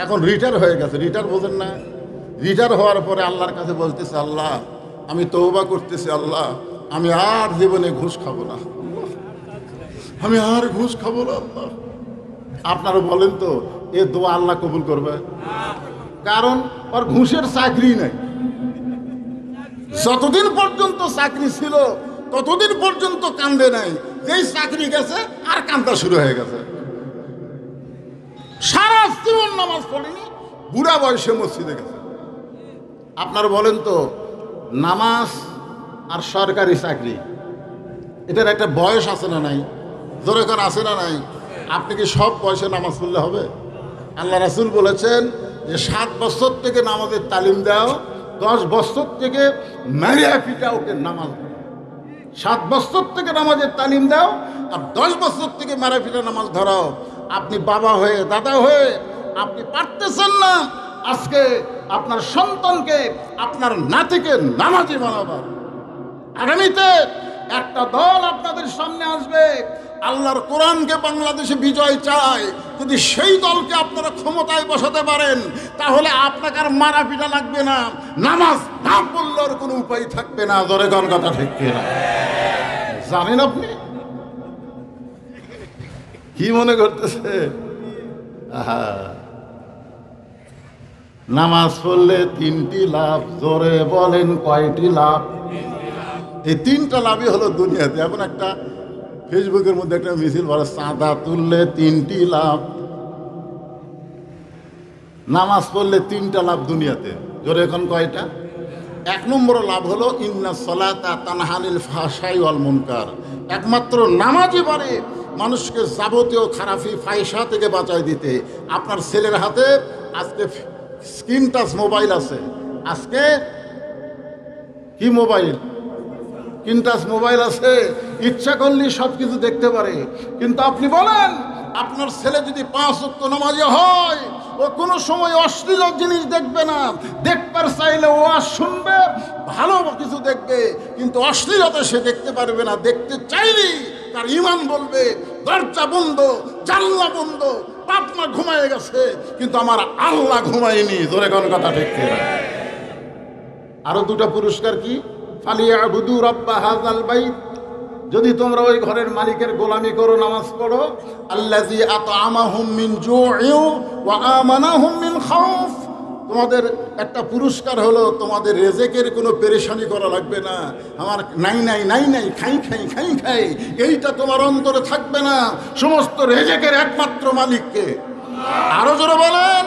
এখন রিটায়ার হয়ে গেছে। রিটায়ার বোঝেন না? রিটায়ার হওয়ার পরে আল্লাহর কাছে বলতেছে, আল্লাহ আমি তওবা করতেছি, আল্লাহ আমি আর জীবনে ঘুষ খাবো না, আমি আর ঘুষ খাবো না। আল্লাহ, আপনারা বলেন তো এ দোয়া আল্লাহ কবুল করবে? কারণ ওর ঘুষের চাকরি নাই। যতদিন পর্যন্ত চাকরি ছিল ততদিন পর্যন্ত কান্দে নাই, যেই চাকরি গেছে আর কান্দা শুরু হয়ে গেছে। সারা জীবন নামাজ পড়েনি, বুড়া বয়সে মসজিদে গেছে। আপনারা বলেন তো, নামাজ আর সরকারি চাকরি, এটার একটা বয়স আছে না নাই? জোরে করে আছে না নাই? আপনি কি সব বয়সে নামাজ পড়লে হবে? আল্লাহ রাসূল বলেছেন যে 7 বছর থেকে নামাজের তালিম দাও, 10 বছর থেকে মারিয়া পিটা ওকে নামাজ। 7 বছর থেকে নামাজের তালিম দাও আর 10 বছর থেকে মারা পিটা নামাজ ধরাও। আপনি বাবা হয়ে, দাদা হয়ে আপনি পারতেছেন না আজকে আপনার সন্তানকে, আপনার নাতিকে নামাজি বানাবার। আগামীতে একটা দল আপনাদের সামনে আসবে, আল্লাহর কোরআনকে বাংলাদেশে বিজয় চায়। যদি সেই দলকে আপনারা ক্ষমতায় বসাতে পারেন, তাহলে আপনাকে আর মারা পিটা লাগবে না, নামাজ না পড়লেও কোনো উপায় থাকবে না। জোরে কোন কথা ঠিক কিনা? জানেন আপনি কি মনে করতেছে? নামাজ পড়লে 3টি লাভ। জোরে বলেন কয়টি লাভ? এই 3টা লাভই হলো দুনিয়াতে। এখন একটা ফেসবুকের মধ্যে একটা মিছিল বলে, চাঁদা তুললে 3টি লাভ। নামাজ পড়লে 3টা লাভ দুনিয়াতে। জোরে এখন কয়টা? 1 নম্বর লাভ হলো ইন্নাস সালাতা তানহা আনিল ফাহশাই ওয়াল মুনকার। একমাত্র নামাজই পারে মানুষকে যাবতীয় খারাপি ফাহিশা থেকে বাঁচায় দিতে। আপনার ছেলের হাতে আজকে স্ক্রিন টাচ মোবাইল আছে, আজকে কি মোবাইল? স্ক্রিন টাচ মোবাইল আছে, ইচ্ছা করলেই সব কিছু দেখতে পারে। কিন্তু আপনি বলেন, আপনার ছেলে যদি 5 ওয়াক্ত নামাজি হয়, ও কোনো সময় অশ্লীল জিনিস দেখবে না। দেখবার চাইলে ওয়াজ শুনবে, ভালো কিছু দেখবে, কিন্তু অশ্লীলতা সে দেখতে পারবে না। দেখতে চাইলেই তার ঈমান বলবে দরজা বন্ধ, জানলা বন্ধ, বাপ মা ঘুমায় গেছে কিন্তু আমার আল্লাহ ঘুমায়নি। জোরে কোন কথা ঠিক কিনা? আরো 2টা পুরস্কার কি? ফালিয়াবুদু রাব্বা হাযাল বাইত। যদি তোমরা ওই ঘরের মালিকের গোলামি করো, নামাজ পড়ো, আল্লাযী আত'আমাহুম মিন জু'ইন ওয়া আমানাহুম মিন খাউফ। তোমাদের একটা পুরস্কার হলো, তোমাদের রেজেকের কোনো পেরেশানি করা লাগবে না। আমার নাই নাই নাই নাই, খাই খাই খাই খাই, এইটা তোমার অন্তরে থাকবে না। সমস্ত রেজেকের একমাত্র মালিককে। আরো জোরে বলেন,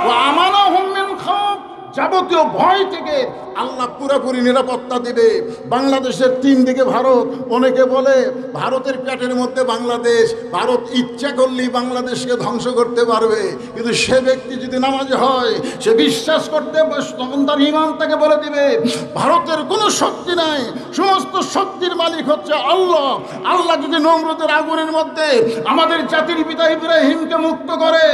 ওয়া আমানাহুম মিন খাউফ। যাবতীয় ভয় থেকে আল্লাহ পুরোপুরি নিরাপত্তা দিবে। বাংলাদেশের 3 দিকে ভারত। অনেকে বলে ভারতের পেটের মধ্যে বাংলাদেশ, ভারত ইচ্ছা করলেই বাংলাদেশকে ধ্বংস করতে পারবে। কিন্তু সে ব্যক্তি যদি নামাজি হয়, সে বিশ্বাস করতে তখন তার ঈমান তাকে বলে দিবে ভারতের কোনো শক্তি নাই, সমস্ত শক্তির মালিক হচ্ছে আল্লাহ। আল্লাহ যদি নমরুদের আগুনের মধ্যে আমাদের জাতির পিতা ইব্রাহিমকে মুক্ত করে,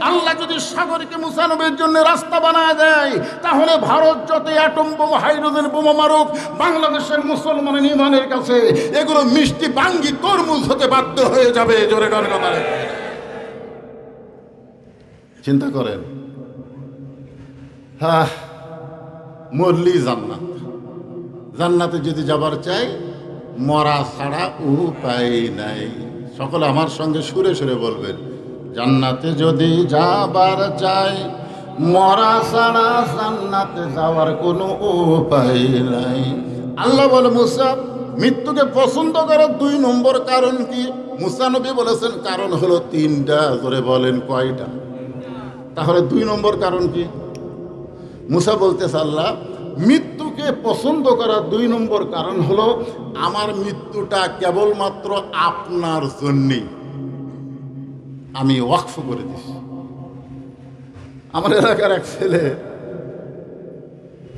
আল্লাহ যদি সাগরকে মুসা নবীর জন্য রাস্তা বানায় দেয়, তাহলে ভারত যত অ্যাটম বোমা, হাইড্রোজেন বোমা মারুক, বাংলাদেশের মুসলমানের ঈমানের কাছে এগুলো মিষ্টি বাঙ্গি তরমুজ হতে বাধ্য হয়ে যাবে। জোরে গান কথা চিন্তা করেন। হ্যাঁ, মরলি জান্নাত। জান্নাতে যদি যাবার চাই, মরা ছাড়া উপায় নাই। সকলে আমার সঙ্গে সুরে সুরে বলবেন, জান্নাতে যদি যাবার চাই, মরা ছাড়া জান্নাতে যাওয়ার কোনো উপায় নাই। আল্লাহ বলে, মুসা মৃত্যুকে পছন্দ করার 2 নম্বর কারণ কি? মুসা নবী বলেছেন কারণ হলো 3টা। জোরে বলেন কয়টা? তাহলে 2 নম্বর কারণ কি? মুসা বলতেছে, আল্লাহ মৃত্যুকে পছন্দ করার 2 নম্বর কারণ হলো আমার মৃত্যুটা কেবলমাত্র আপনার জন্যেই আমি ওয়াকফ করে দিছি। আমার এলাকার এক ছেলে,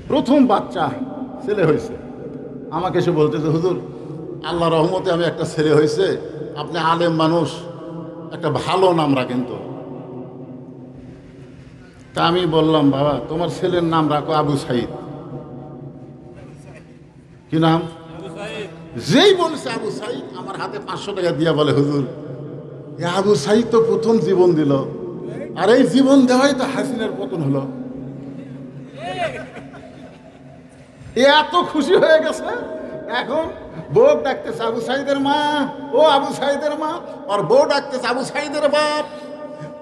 প্রথম বাচ্চা ছেলে হয়েছে, আমাকে এসে বলতেছে, হুজুর আল্লাহ রহমতে আমি একটা ছেলে হয়েছে, আপনি আলেম মানুষ, একটা ভালো নাম রাখেন তো। তা আমি বললাম, বাবা তোমার ছেলের নাম রাখো আবু সাইদ। কি নাম? যেই বলছে আবু সাইদ, আমার হাতে 500 টাকা দিয়া বলে, হুজুর আবু সাইদ তো প্রথম জীবন দিল, আর এই জীবন দেওয়াই তো হাসিনার পতন হলো। এত খুশি হয়ে গেছে, এখন বউ ডাকতেছে আবু সাইদের মা, ও আবু সাইদের মা, আর বউ ডাকতেছে আবু সাইদের বাপ।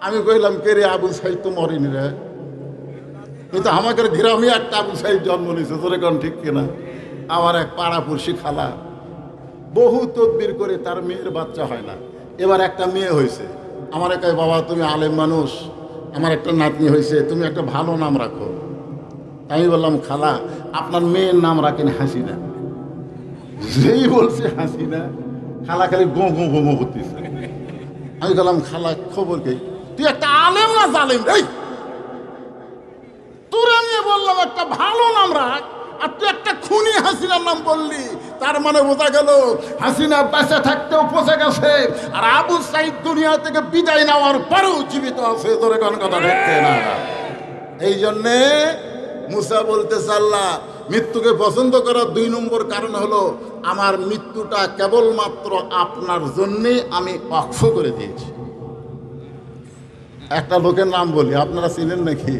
আমি কইলাম, কে রে? আবু সাইদ তো মরেনি রে, কিন্তু আমাদের গ্রামে একটা আবু সাইদ জন্ম নিয়েছে। তোর এখন ঠিক কিনা? আমার এক পাড়াপড়শি খালা বহু তদবির করে তার মেয়ের বাচ্চা হয় না, এবার একটা মেয়ে হয়েছে। আমার কয়, বাবা তুমি আলেম মানুষ, আমার একটা নাতনি হয়েছে, তুমি একটা ভালো নাম রাখো। আমি বললাম, খালা আপনার মেয়ের নাম রাখেন হাসিনা। যেই বলছে হাসিনা, খালা খালি গো গো গো গো করতেছে। আমি বললাম, খালা খবর কে? তুই একটা আলেম না জালেম রে? তোরে নিয়ে বললাম একটা ভালো নাম রাখ, আর তুই একটা খুনি হাসিনার নাম বললি। তার মানে বোঝা গেল হাসিনা বেঁচে থাকতেও পচে গেছে, আর আবু সাইদ দুনিয়া থেকে বিদায় নেওয়ার পরেও জীবিত আছে। তোরে কোন কথা দেখতে না। এই জন্যে মুসা বলতেছে, আল্লাহ মৃত্যুকে পছন্দ করার 2 নম্বর কারণ হলো আমার মৃত্যুটা কেবলমাত্র আপনার জন্যে আমি ওয়াকফ করে দিয়েছি। একটা লোকের নাম বলি, আপনারা চিনেন নাকি?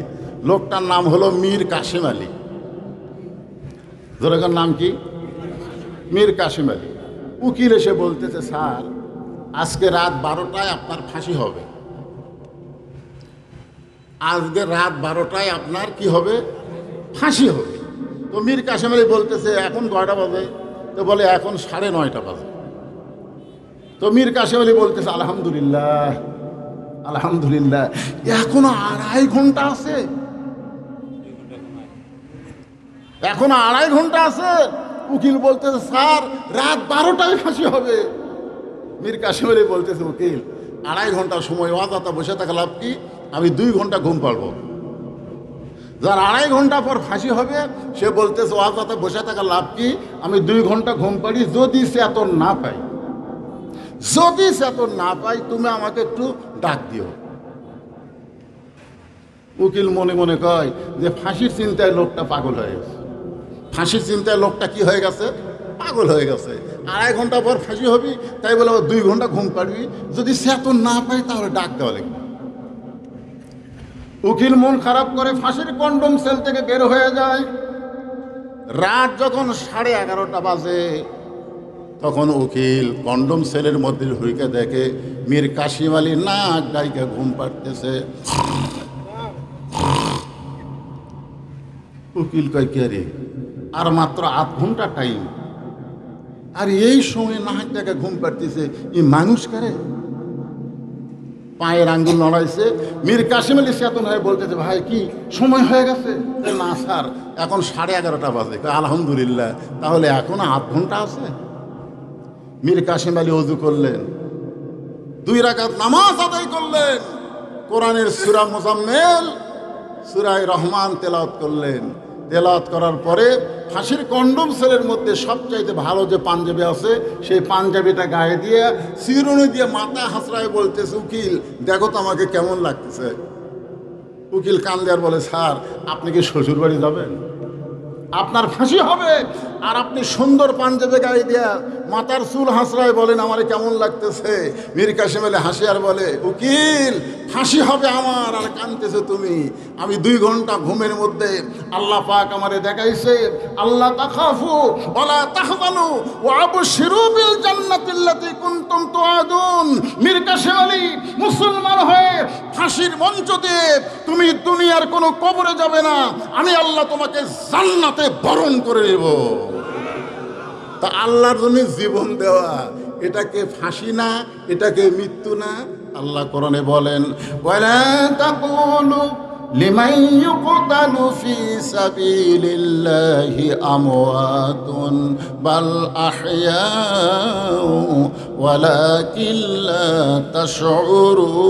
লোকটার নাম হলো মীর কাসিম আলী। জোরেকার নাম কি? মীর কাসিম আলী। উকিল এসে বলতেছে, স্যার আজকে রাত 12টায় আপনার ফাঁসি হবে। আজকে রাত 12টায় আপনার কি হবে? ফাঁসি হবে। তো মীর কাসিম আলী বলতেছে, এখন কয়টা বাজে? তো বলে, এখন 9:30 বাজে। তো মীর কাসিম আলী বলতেছে, আলহামদুলিল্লাহ আলহামদুলিল্লাহ, এখনো 2.5 ঘন্টা আছে, এখনো 2.5 ঘন্টা আছে। উকিল বলতেছে, স্যার রাত 12টায় ফাঁসি হবে। মীর কাসিম আলী বলতেছে, উকিল 2.5 ঘন্টা সময় অযথা বসে থাকা লাভ কি? আমি 2 ঘন্টা ঘুম পারবো। যার 2.5 ঘন্টা পর ফাঁসি হবে সে বলতেছে, অযথা বসে থাকা লাভ কি? আমি 2 ঘন্টা ঘুম পারি। যদি চেতন না পাই, যদি চেতন না পাই, তুমি আমাকে একটু ডাক দিও। উকিল মনে মনে কয় যে ফাঁসির চিন্তায় লোকটা পাগল হয়ে গেছে। ফাঁসির চিন্তায় লোকটা কি হয়ে গেছে? পাগল হয়ে গেছে। 2.5 ঘন্টা পর ফাঁসি হবি, তাই বলে 2 ঘন্টা ঘুম পারবি। যদি চেতন না পাই তাহলে ডাক দেওয়া লাগবে। উকিল মন খারাপ করে ফাঁসির কন্ডম সেল থেকে বের হয়ে যায়। রাত যখন 11:30 বাজে, তখন উকিল কন্ডম সেলের মধ্যে ঢুকে দেখে মীর কাসিম আলী নাক ডাইকে ঘুম পাড়তেছে। উকিল কয়, কে রে? আর মাত্র 8 ঘন্টা টাইম, আর এই সময় নাক ডাইকে ঘুম পাড়তেছে, এই মানুষ কারে? পায়ের আঙ্গুল নড়াইছে। মীর কাসেম আলী চেতন হয়ে বলতেছে, ভাই কি সময় হয়ে গেছে? না স্যার, এখন 11:30 বাজে। আলহামদুলিল্লাহ, তাহলে এখনো 8 ঘন্টা আছে। মীর কাসেম আলী ওযু করলেন, 2 রাকাত নামাজ আদায় করলেন, কোরআনের সূরা মুজাম্মিল সূরা রহমান তেলাওয়াত করলেন। তেলাওয়াত করার পরে ফাঁসির কন্ডম সেলের মধ্যে সবচাইতে ভালো যে পাঞ্জাবি আছে সেই পাঞ্জাবিটা গায়ে দিয়ে চিরুনি দিয়ে মাথা হাসড়ায় বলতেছে, উকিল দেখো তো আমাকে কেমন লাগতেছে। উকিল কান্দে আর বলে, স্যার আপনি কি শ্বশুর বাড়ি যাবেন? আপনার ফাঁসি হবে আর আপনি সুন্দর পাঞ্জাবি গায়ে দিয়া মাথার চুল হাসড়ায় বলেন আমারে কেমন লাগতেছে। মীর কাসেম আলী হাসি আর বলে, উকিল ফাঁসি হবে আমার আর কাঁদতেছে তুমি। আমি 2 ঘন্টা ঘুমের মধ্যে আল্লাহ পাক আমারে দেখাইছে, আল্লাহ তাখাফু ওয়ালা তাহজানু ওয়া আবশিরু বিল জান্নাতিল্লাতী কুনতুম তুআদুন। মীর কাসেম আলী মুসলমান হয়ে ফাঁসির মঞ্চ দিয়ে তুমি দুনিয়ার কোনো কবরে যাবে না, আমি আল্লাহ তোমাকে জান্নাতে বরণ করে নেব। তা আল্লাহর জন্য জীবন দেওয়া এটাকে ফাঁসি না, এটাকে মৃত্যু না? আল্লাহ কোরআনে বলেন, ওয়ালা তাকুলু লিমান ইউকতালু ফি সাবিলিল্লাহি আমওয়াতুন বাল আহইয়াউ ওয়ালাকিন লা তাশউরুন।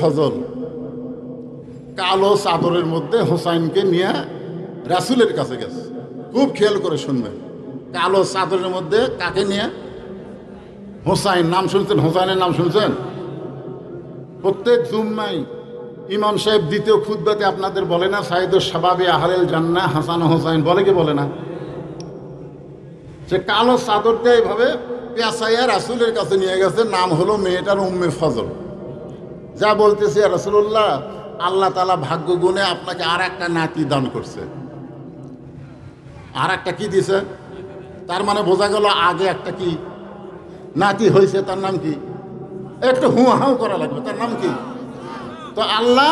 ফজল কালো চাদরের মধ্যে হোসাইনকে নিয়ে রাসূলের কাছে গেছে। খুব খেয়াল করে শুনবেন, কালো চাদরের মধ্যে কাকে নিয়ে? হোসাইন। নাম শুনছেন? হোসাইনের নাম শুনছেন? প্রত্যেক জুম্মায় ইমাম সাহেব দ্বিতীয় খুতবাতে আপনাদের বলে না, সাইদুস শাবাবে আহলেল জান্নাহ হাসান হোসাইন, বলে কি বলে না? সে কালো চাদরটা এইভাবে পেঁচাইয়া রাসূলের কাছে নিয়ে গেছে। নাম হলো মেয়েটার ফজল। যা বলতেছে, রাসূলুল্লাহ আল্লাহ তাআলা ভাগ্য গুণে আপনাকে আর একটা নাতি দান করছে। আর একটা কি দিছে? তার মানে বোঝা গেল আগে একটা কি নাতি হয়েছে। তার নাম কি? একটু হাউ করা লাগবে। তার নাম কি? তো আল্লাহ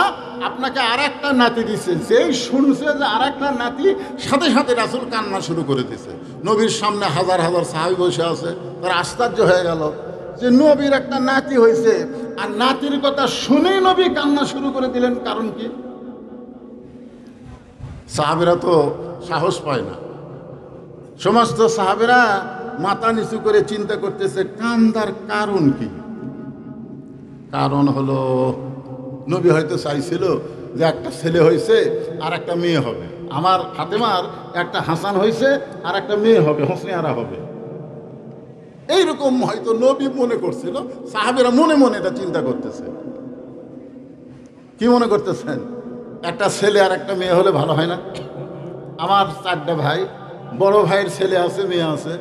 আপনাকে আর একটা নাতি দিচ্ছে। যেই শুনছে যে আর একটা নাতি, সাথে সাথে রাসূল কান্না শুরু করে দিছে। নবীর সামনে হাজার হাজার সাহাবী বসে আছে, তারা আশ্চর্য হয়ে গেল যে নবীর একটা নাতি হয়েছে। আর নাতির কথা শুনেই নবী কান্না শুরু করে দিলেন। কারণ কি? সাহাবীরা তো সাহস পায় না। সমস্ত সাহাবীরা মাথা নিচু করে চিন্তা করতেছে কান্দার কারণ কি। কারণ হলো নবী হয়তো চাইছিল যে একটা ছেলে হয়েছে আর একটা মেয়ে হবে। আমার ফাতেমার একটা হাসান হয়েছে আর একটা মেয়ে হবে, হোসনে আরা হবে। এইরকম হয়তো নবী মনে করছিল। সাহাবীরা মনে মনে এটা চিন্তা করতেছে। কি মনে করতেছেন? একটা ছেলে আর একটা মেয়ে হলে ভালো হয় না? আমার 4টা ভাই, বড় ভাইয়ের ছেলে আছে, মেয়ে আছে।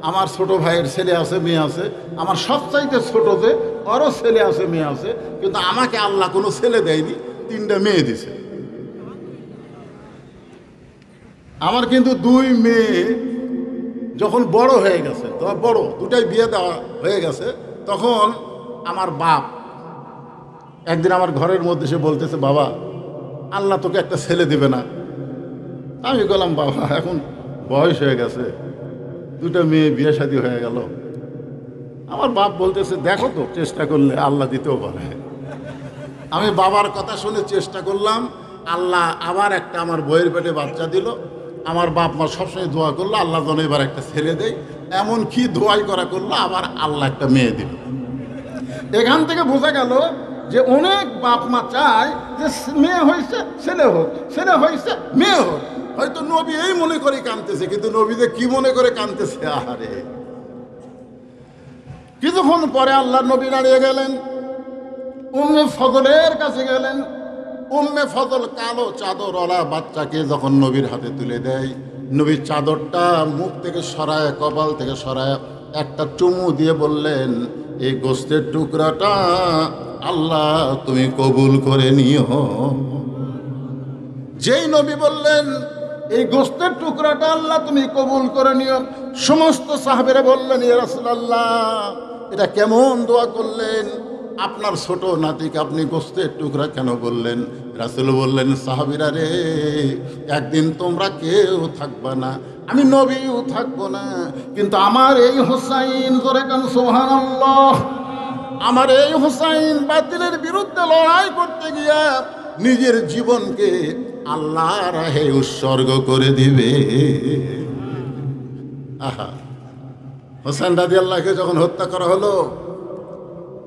আমার ছোট ভাইয়ের ছেলে আছে, মেয়ে আছে। আমার সবচাইতে ছোট যে ওরও ছেলে আছে, মেয়ে আছে। কিন্তু আমাকে আল্লাহ কোনো ছেলে দেয়নি, 3টা মেয়ে দিছে। আমার কিন্তু 2 মেয়ে যখন বড় হয়ে গেছে, বড় 2টাই বিয়ে দেওয়া হয়ে গেছে, তখন আমার বাপ একদিন আমার ঘরের মধ্যে সে বলতেছে, বাবা আল্লাহ তোকে একটা ছেলে দেবে না? আমি বললাম, বাবা এখন বয়স হয়ে গেছে, 2টা মেয়ে বিয়ে শাদী হয়ে গেল। আমার বাপ বলতেছে, দেখো তো চেষ্টা করলে আল্লাহ দিতেও পারে। আমি বাবার কথা শুনে চেষ্টা করলাম, আল্লাহ আবার একটা আমার বইয়ের পেটে বাচ্চা দিল। আমার বাপ মা সবসময় দোয়া করলো আল্লাহ যেন এবার একটা ছেলে দেয়। এমন কি দোয়াই করা করলো, আবার আল্লাহ একটা মেয়ে দিল। এখান থেকে বোঝা গেল যে অনেক বাপ মা চায় যে মেয়ে হয়েছে ছেলে হোক, ছেলে হয়েছে মেয়ে হোক। হয়তো নবী এই মনে করে কাঁদতেছে, কিন্তু নবী যে কি মনে করে কাঁদতেছে, আহারে। কিছুক্ষণ পরে আল্লাহ নবী দাঁড়িয়ে গেলেন, উম্মে ফজলের কাছে গেলেন। উম্মে ফজল কালো চাদরওয়ালা বাচ্চাকে যখন নবীর হাতে তুলে দেয়, নবীর চাদরটা মুখ থেকে সরায়, কপাল থেকে সরায় একটা চুমু দিয়ে বললেন, এই গোস্তের টুকরাটা আল্লাহ তুমি কবুল করে নিও। যেই নবী বললেন এই গোস্তের টুকরাটা আল্লাহ তুমি কবুল করে নিও, সমস্ত সাহাবেরা বললেন, ইয়া রাসূলুল্লাহ এটা কেমন দোয়া করলেন? আপনার ছোট নাতিকে আপনি গোস্তের টুকরা কেন বললেন? রাসূল বললেন, সাহাবীরা রে, একদিন তোমরা কেউ থাকবা না, আমি নবীও থাকবো না, কিন্তু আমার এই হোসাইন, জোরে কান সুবহানাল্লাহ, আমার এই হোসাইন বাতিলের বিরুদ্ধে লড়াই করতে গিয়া নিজের জীবনকে আল্লাহর রাহে উৎসর্গ করে দিবে। আহা, হোসেন রাদিয়াল্লাহুকে যখন হত্যা করা হলো,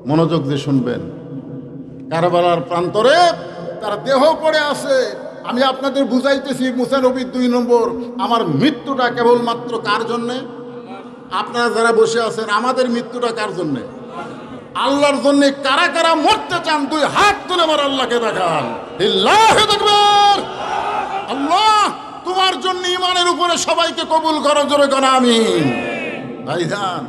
মনোযোগ দিয়ে শুনবেন, কারবালার প্রান্তরে তার দেহ পড়ে আছে। আমি আপনাদের বুঝাইতেছি মুসা নবীর 2 নম্বর, আমার মৃত্যুটা কেবলমাত্র কার জন্যে? আপনারা যারা বসে আছেন, আমাদের মৃত্যুটা কার জন্যে? আল্লাহর জন্যে। কারা কারা মরতে চান 2 হাত তুলে আমার আল্লাহকে দেখান। লিল্লাহি তাকবীর। আল্লাহ তোমার জন্য ইমানের উপরে সবাইকে কবুল করো, জোরে করো আমিন। ভাইজান,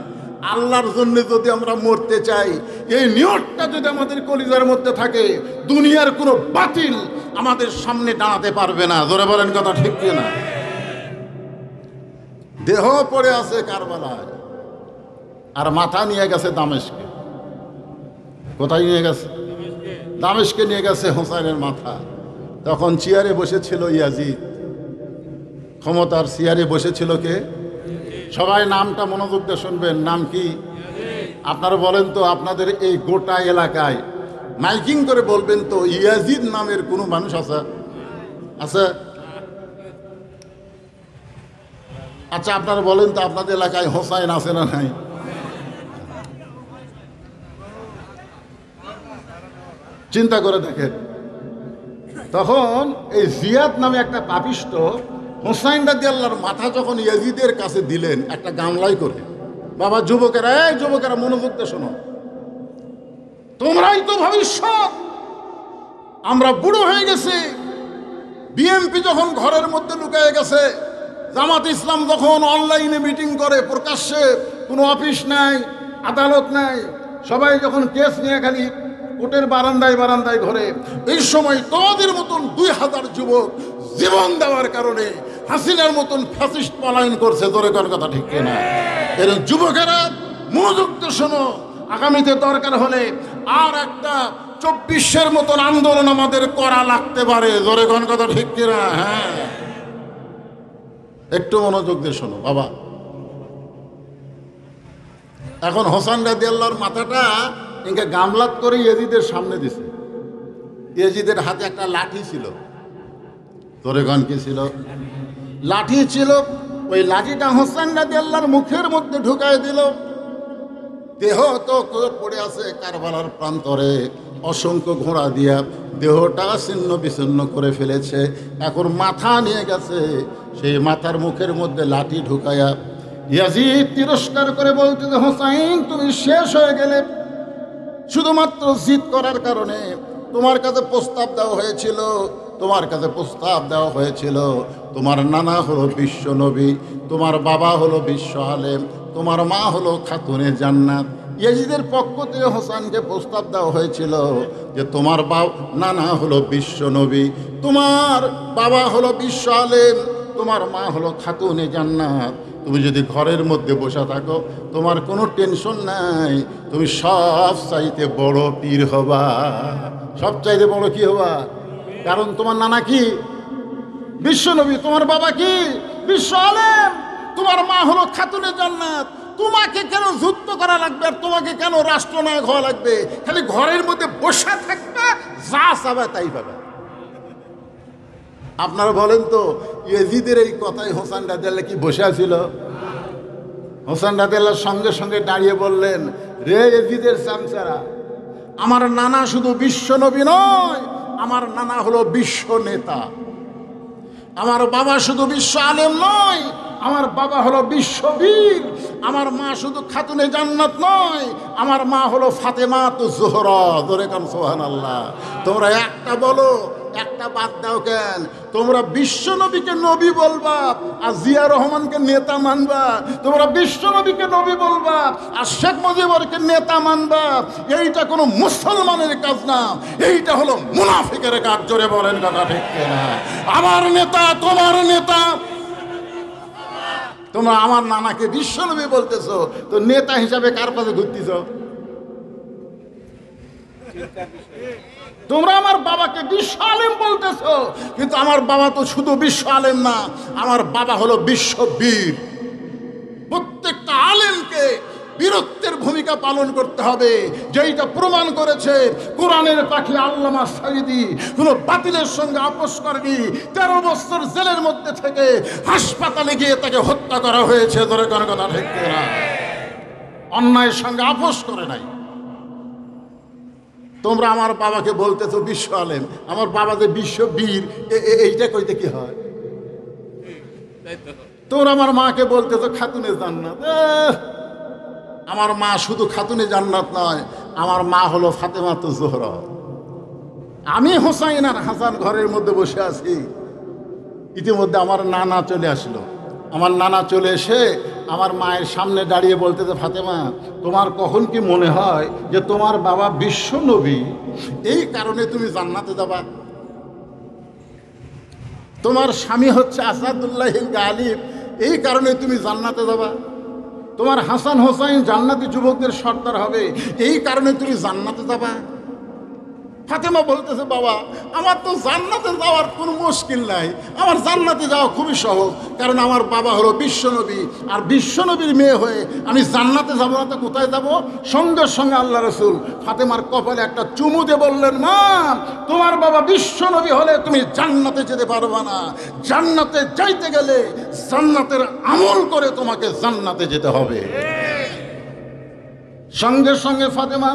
আল্লাহর জন্য যদি আমরা মরতে চাই, এই নিয়তটা যদি আমাদের কলিজার মধ্যে থাকে, দুনিয়ার কোনো বাতিল আমাদের সামনে দাঁড়াতে পারবে না। জোরে বলেন কথা ঠিক কি না? দেহ পড়ে আছে কারবালায়, আর মাথা নিয়ে গেছে দামেস্কে। কোথায় নিয়ে গেছে? দামেস্কে নিয়ে গেছে হোসাইনের মাথা। তখন চেয়ারে বসেছিল ইয়াজিদ, ক্ষমতার চেয়ারে বসেছিল কে? সবাই নামটা মনোযোগ দিয়ে শুনবেন। নাম কি? আপনারা বলেন তো, আপনাদের এই গোটা এলাকায় মাইকিং করে বলবেন তো, ইয়াজিদ নামের কোনো মানুষ আছে? আছে? আচ্ছা আপনারা বলেন তো, আপনাদের এলাকায় হোসাইন আছে না নাই? চিন্তা করে দেখেন। তখন এই জিয়াদ নামে একটা পাপিষ্ট হোসাইন রাদিয়াল্লাহর মাথা যখন ইয়াজিদের কাছে দিলেন একটা গামলাই করে, বাবা যুবকেরা, এই যুবকেরা মনোযোগ দিয়ে শোনো, তোমরাই তো ভবিষ্যৎ। আমরা বুড়ো হয়ে গেছি। বিএনপি যখন ঘরের মধ্যে লুকিয়ে গেছে, জামাত ইসলাম যখন অনলাইনে মিটিং করে, প্রকাশ্যে কোনো অফিস নাই, আদালত নাই, সবাই যখন কেস নিয়ে খালি কোর্টের বারান্দায় বারান্দায় ঘরে, এই সময় তোমাদের মতন 2000 যুবক জীবন দেওয়ার কারণে হাসিনার মতন ফ্যাসিস্ট পলায়ন করছে। জোরে কর কথা ঠিক কিনা? এর যুবকেরা মনোযোগ দিয়ে শোনো, আগামীতে দরকার হলে আর একটা 24-এর মতন আন্দোলন আমাদের করা লাগতে পারে। জোরে কর কথা ঠিক কিনা? হ্যাঁ, একটু মনোযোগ দিয়ে শোনো বাবা। এখন হোসেন রাদিয়াল্লাহর মাথাটা ইনকে গামলাত করে ইয়াজিদের সামনে দিছে। ইয়াজিদের হাতে একটা লাঠি ছিল। তোরে গান কি ছিল? লাঠি ছিল। ওই লাঠিটা হোসেন রাদিয়াল্লাহর মুখের মধ্যে ঢুকায় দিল। দেহ তো পড়ে আছে কারবালার প্রান্তরে, অসংখ্য ঘোড়া দিয়া দেহটা ছিন্ন বিচ্ছিন্ন করে ফেলেছে। এখন মাথা নিয়ে গেছে, সেই মাথার মুখের মধ্যে লাঠি ঢুকায়া ইয়াজিদ তিরস্কার করে বলতে, হোসাইন তুমি শেষ হয়ে গেলে। শুধুমাত্র জিদ করার কারণে তোমার কাছে প্রস্তাব দেওয়া হয়েছিল, তোমার কাছে প্রস্তাব দেওয়া হয়েছিল। তোমার নানা হলো বিশ্ব নবী, তোমার বাবা হলো বিশ্ব আলেম, তোমার মা হলো খাতুনে জান্নাত। ইয়াজিদের পক্ষ থেকে হোসেনকে প্রস্তাব দেওয়া হয়েছিল যে তোমার নানা হলো বিশ্ব নবী, তোমার বাবা হলো বিশ্ব আলেম, তোমার মা হলো খাতুনে জান্নাত। তুমি যদি ঘরের মধ্যে বসে থাকো, তোমার কোনো টেনশন নাই, তুমি সব চাইতে বড় পীর হবা। সব চাইতে বড় কি হবা? কারণ তোমার নানা কি? বিশ্ব নবী। তোমার বাবা কি? বিশ্ব আলেম। তোমার মা হলো খাতুনে জান্নাত। তোমাকে কেন যুদ্ধ করা লাগবে, আর তোমাকে কেন রাষ্ট্রনায়ক হওয়া লাগবে? খালি ঘরের মধ্যে বসে থাকবে, যা চাবে তাই পাবে। আপনারা বলেন তো, ইয়াজিদের এই কথাই হোসেন রাদিয়াল্লাহু কি বসে আছিল? হোসেন রাদিয়াল্লাহু সঙ্গে সঙ্গে দাঁড়িয়ে বললেন, রে ইয়াজিদের চামচারা, আমার নানা শুধু বিশ্ব নবী নয়, আমার নানা হলো বিশ্ব নেতা। আমার বাবা শুধু বিশ্ব আলেম নয়, আমার বাবা হলো বিশ্ববীর। আমার মা শুধু খাতুনে জান্নাত নয়, আমার মা হলো ফাতেমাতুজ জোহরা। জোরে কান সুবহানাল্লাহ। তোমরা একটা বলো, একটা বাদ দাও কেন? তোমরা বিশ্ব নবীকে নবী বলবা আর জিয়া রহমানকে নেতা মানবা, তোমরা বিশ্ব নবীকে নবী বলবা আর শেখ মুজিবুরকে নেতা মানবা। এইটা কোনো মুসলমানের কাজ না, এইটা হলো মুনাফিকের কাজ। জোরে বলেন কথা ঠিক কিনা? আমার নেতা তোমার নেতা। তোমরা আমার নানাকে বিশ্ব নবী বলতেছো, তো নেতা হিসাবে কার পাশে ঘুরতেছ? তোমরা আমার বাবাকে বিশ্ব আলেম বলতেছো, কিন্তু আমার বাবা তো শুধু বিশ্ব আলেম না, আমার বাবা হলো বিশ্ববীর। প্রত্যেকটা আলেমকে বীরত্বের ভূমিকা পালন করতে হবে, যেইটা প্রমাণ করেছে কোরআনের পাখি আল্লামা সাঈদী। কোনো বাতিলের সঙ্গে আপোষ করেনি। 13 বছর জেলের মধ্যে থেকে হাসপাতালে গিয়ে তাকে হত্যা করা হয়েছে। ধরে কোনো কথা ঠিক না, অন্যায়ের সঙ্গে আপোষ করে নাই। তোমরা আমার বাবাকে বলতেছো বিশ্ব আলেম, আমার বাবা যে বিশ্ববীর, এইটা কইতে কি হয়? তোমরা আমার মাকে বলতেছো খাতুনে জান্নাত। আমার মা শুধু খাতুনে জান্নাত নয়, আমার মা হলো ফাতেমাতুজ জোহরা। আমি হোসাইন আর হাসান ঘরের মধ্যে বসে আছি, ইতিমধ্যে আমার নানা চলে আসলো। আমার নানা চলে এসে আমার মায়ের সামনে দাঁড়িয়ে বলতেছে, ফাতেমা, তোমার কখন কি মনে হয় যে তোমার বাবা বিশ্ব নবী, এই কারণে তুমি জান্নাতে যাবা? তোমার স্বামী হচ্ছে আসাদুল্লাহ গালিব, এই কারণে তুমি জান্নাতে যাবা? তোমার হাসান হোসাইন জান্নাতি যুবকদের সর্দার হবে, এই কারণে তুমি জান্নাতে যাবা? ফাতেমা বলতেছে, বাবা, আমার তো জান্নাতে যাওয়ার কোনো মুশকিল নাই, আমার জান্নাতে যাওয়া খুবই সহজ, কারণ আমার বাবা হলো বিশ্বনবী, আর বিশ্বনবীর মেয়ে হয়ে আমি জান্নাতে যাবো না তো কোথায় যাব? সঙ্গে সঙ্গে আল্লাহ রসুল ফাতেমার কপালে একটা চুমু দিয়ে বললেন, মা, তোমার বাবা বিশ্বনবী হলে তুমি জান্নাতে যেতে পারবা না। জান্নাতে যাইতে গেলে জান্নাতের আমল করে তোমাকে জান্নাতে যেতে হবে। সঙ্গে সঙ্গে ফাতেমা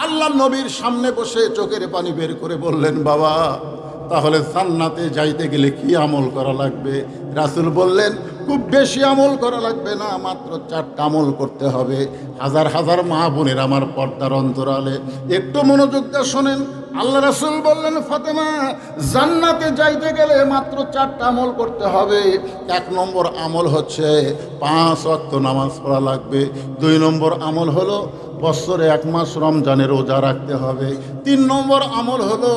আল্লাহ নবীর সামনে বসে চোখের পানি বের করে বললেন, বাবা, তাহলে জান্নাতে যাইতে গেলে কি আমল করা লাগবে? রাসূল বললেন, খুব বেশি আমল করা লাগবে না, মাত্র 4টা আমল করতে হবে। হাজার হাজার মা বোনের আমার পর্দার অন্তরালে একটু মনোযোগ দিয়ে শোনেন। আল্লাহ রাসূল বললেন, ফাতেমা, জান্নাতে যাইতে গেলে মাত্র 4টা আমল করতে হবে। 1 নম্বর আমল হচ্ছে 5 ওয়াক্ত নামাজ পড়া লাগবে। 2 নম্বর আমল হলো বছরে 1 মাস রমজানের রোজা রাখতে হবে। 3 নম্বর আমল হলো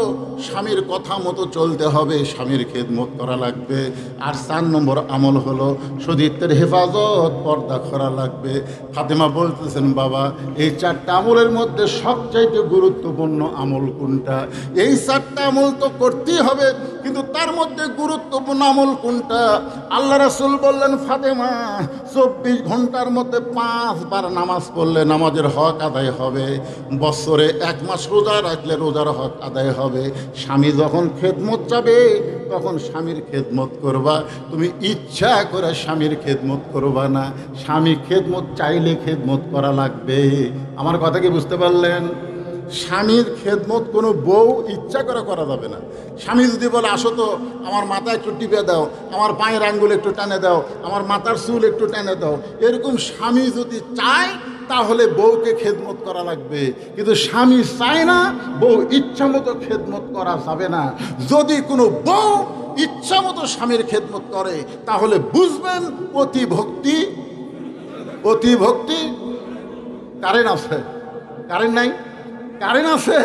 স্বামীর কথা মতো চলতে হবে, স্বামীর খেদমত করা লাগবে। আর 4 নম্বর আমল হলো সতীত্বের হেফাজত, পর্দা করা লাগবে। ফাতেমা বলতেছেন, বাবা, এই 4টা আমলের মধ্যে সবচাইতে গুরুত্বপূর্ণ আমল কোনটা? এই 4টা আমল তো করতেই হবে, কিন্তু তার মধ্যে গুরুত্বপূর্ণ আমল কোনটা? আল্লাহ রাসূল বললেন, ফাতেমা, 24 ঘন্টার মধ্যে 5 বার নামাজ পড়লে নামাজের হক আদায় হবে। বছরে 1 মাস রোজা রাখলে রোজার হক আদায় হবে। স্বামী যখন খেদমত চাবে তখন স্বামীর খেদমত করবা, তুমি ইচ্ছা করে স্বামীর খেদমত করবা না। স্বামী খেদমত চাইলে খেদমত করা লাগবে। আমার কথা কি বুঝতে পারলেন? স্বামীর খেদমত কোনো বউ ইচ্ছা করে করা যাবে না। স্বামী যদি বলে, আসো তো আমার মাথা একটু টিপে দাও, আমার পায়ের আঙ্গুল একটু টানে দাও, আমার মাথার চুল একটু টেনে দাও, এরকম স্বামী যদি চায় তাহলে বউকে খেদমত করা লাগবে। কিন্তু স্বামী চায় না, বউ ইচ্ছা মতো খেদমত করা যাবে না। যদি কোনো বউ ইচ্ছা মতো স্বামীর খেদমত করে তাহলে বুঝবেন অতি ভক্তি। অতি ভক্তি। কারেন্ট আছে? কারেন্ট নাই? কারেন্ট আছে,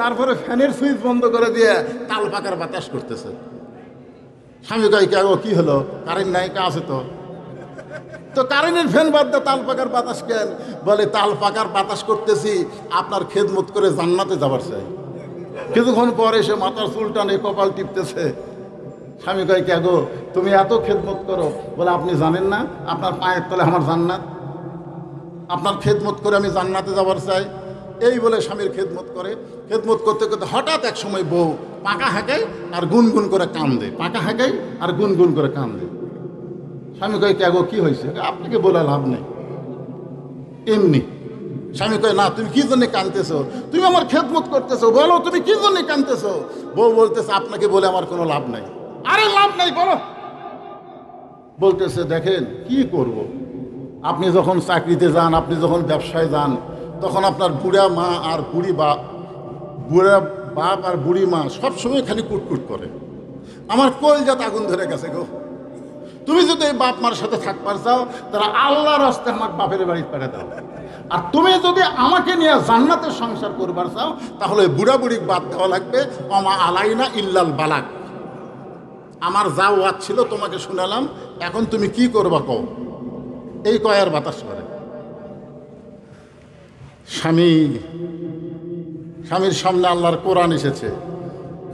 তারপরে ফ্যানের সুইচ বন্ধ করে দিয়ে তাল পাকার বাতাস করতেছে। স্বামী কয়, কে গো, কি হলো? কারেন্ট নাই? কা আছে তো। তো কারেন্টের ফ্যান বাদ দিয়ে তাল পাকার বাতাস কেন? বলে, তাল পাকার বাতাস করতেছি আপনার খেদমত করে জান্নাতে যাবার চাই। কিছুক্ষণ পরে এসে মাথার চুল টানে, কপাল টিপতেছে। স্বামী কয়, কে গো, তুমি এত খেদমত করো? বলে, আপনি জানেন না আপনার পায়ের তলে আমার জান্নাত? আপনার খেদমত করে আমি জান্নাতে যাবার চাই। এই বলে স্বামীর খেদমত করে। খেদমত করতে করতে হঠাৎ এক সময় বউ পাকা হাঁকায় আর গুনগুন করে কান্দে। পাকা হাঁকায় আর গুনগুন করে কান্দে। স্বামী কয়, কে গো, কি হয়েছে? আপনাকে বলে লাভ নেই, এমনি। স্বামী কয়, না, তুমি কি জন্য কাঁদতেছো? তুমি আমার খেদমত করতেছো, বলো তুমি কি জন্য কাঁদতেছো? বউ বলতেছে, আপনাকে বলে আমার কোনো লাভ নাই। আরে লাভ নাই, বলো। বলতেছে, দেখেন কি করব, আপনি যখন চাকরিতে যান, আপনি যখন ব্যবসায় যান, তখন আপনার বুড়া মা আর বুড়ি বাপ, বুড়া বাপ আর বুড়ি মা সবসময় খালি কুটকুট করে। আমার কলজাত আগুন ধরে গেছে গো। তুমি যদি এই বাপ মার সাথে থাকবার চাও, তারা আল্লাহর রাস্তে আমার বাপের বাড়ি পাঠিয়ে দাও। আর তুমি যদি আমাকে নিয়ে জান্নাতের সংসার করবার চাও, তাহলে বুড়া বুড়ি বাদ দেওয়া লাগবে। অমা আলাইনা ইল্লাল বালাক। আমার যা ওয়াজ ছিল তোমাকে শুনালাম, এখন তুমি কি করবা কও। এই কয়ার বাতাস করে। স্বামী স্বামীর সামনে আল্লাহর কোরআন এসেছে,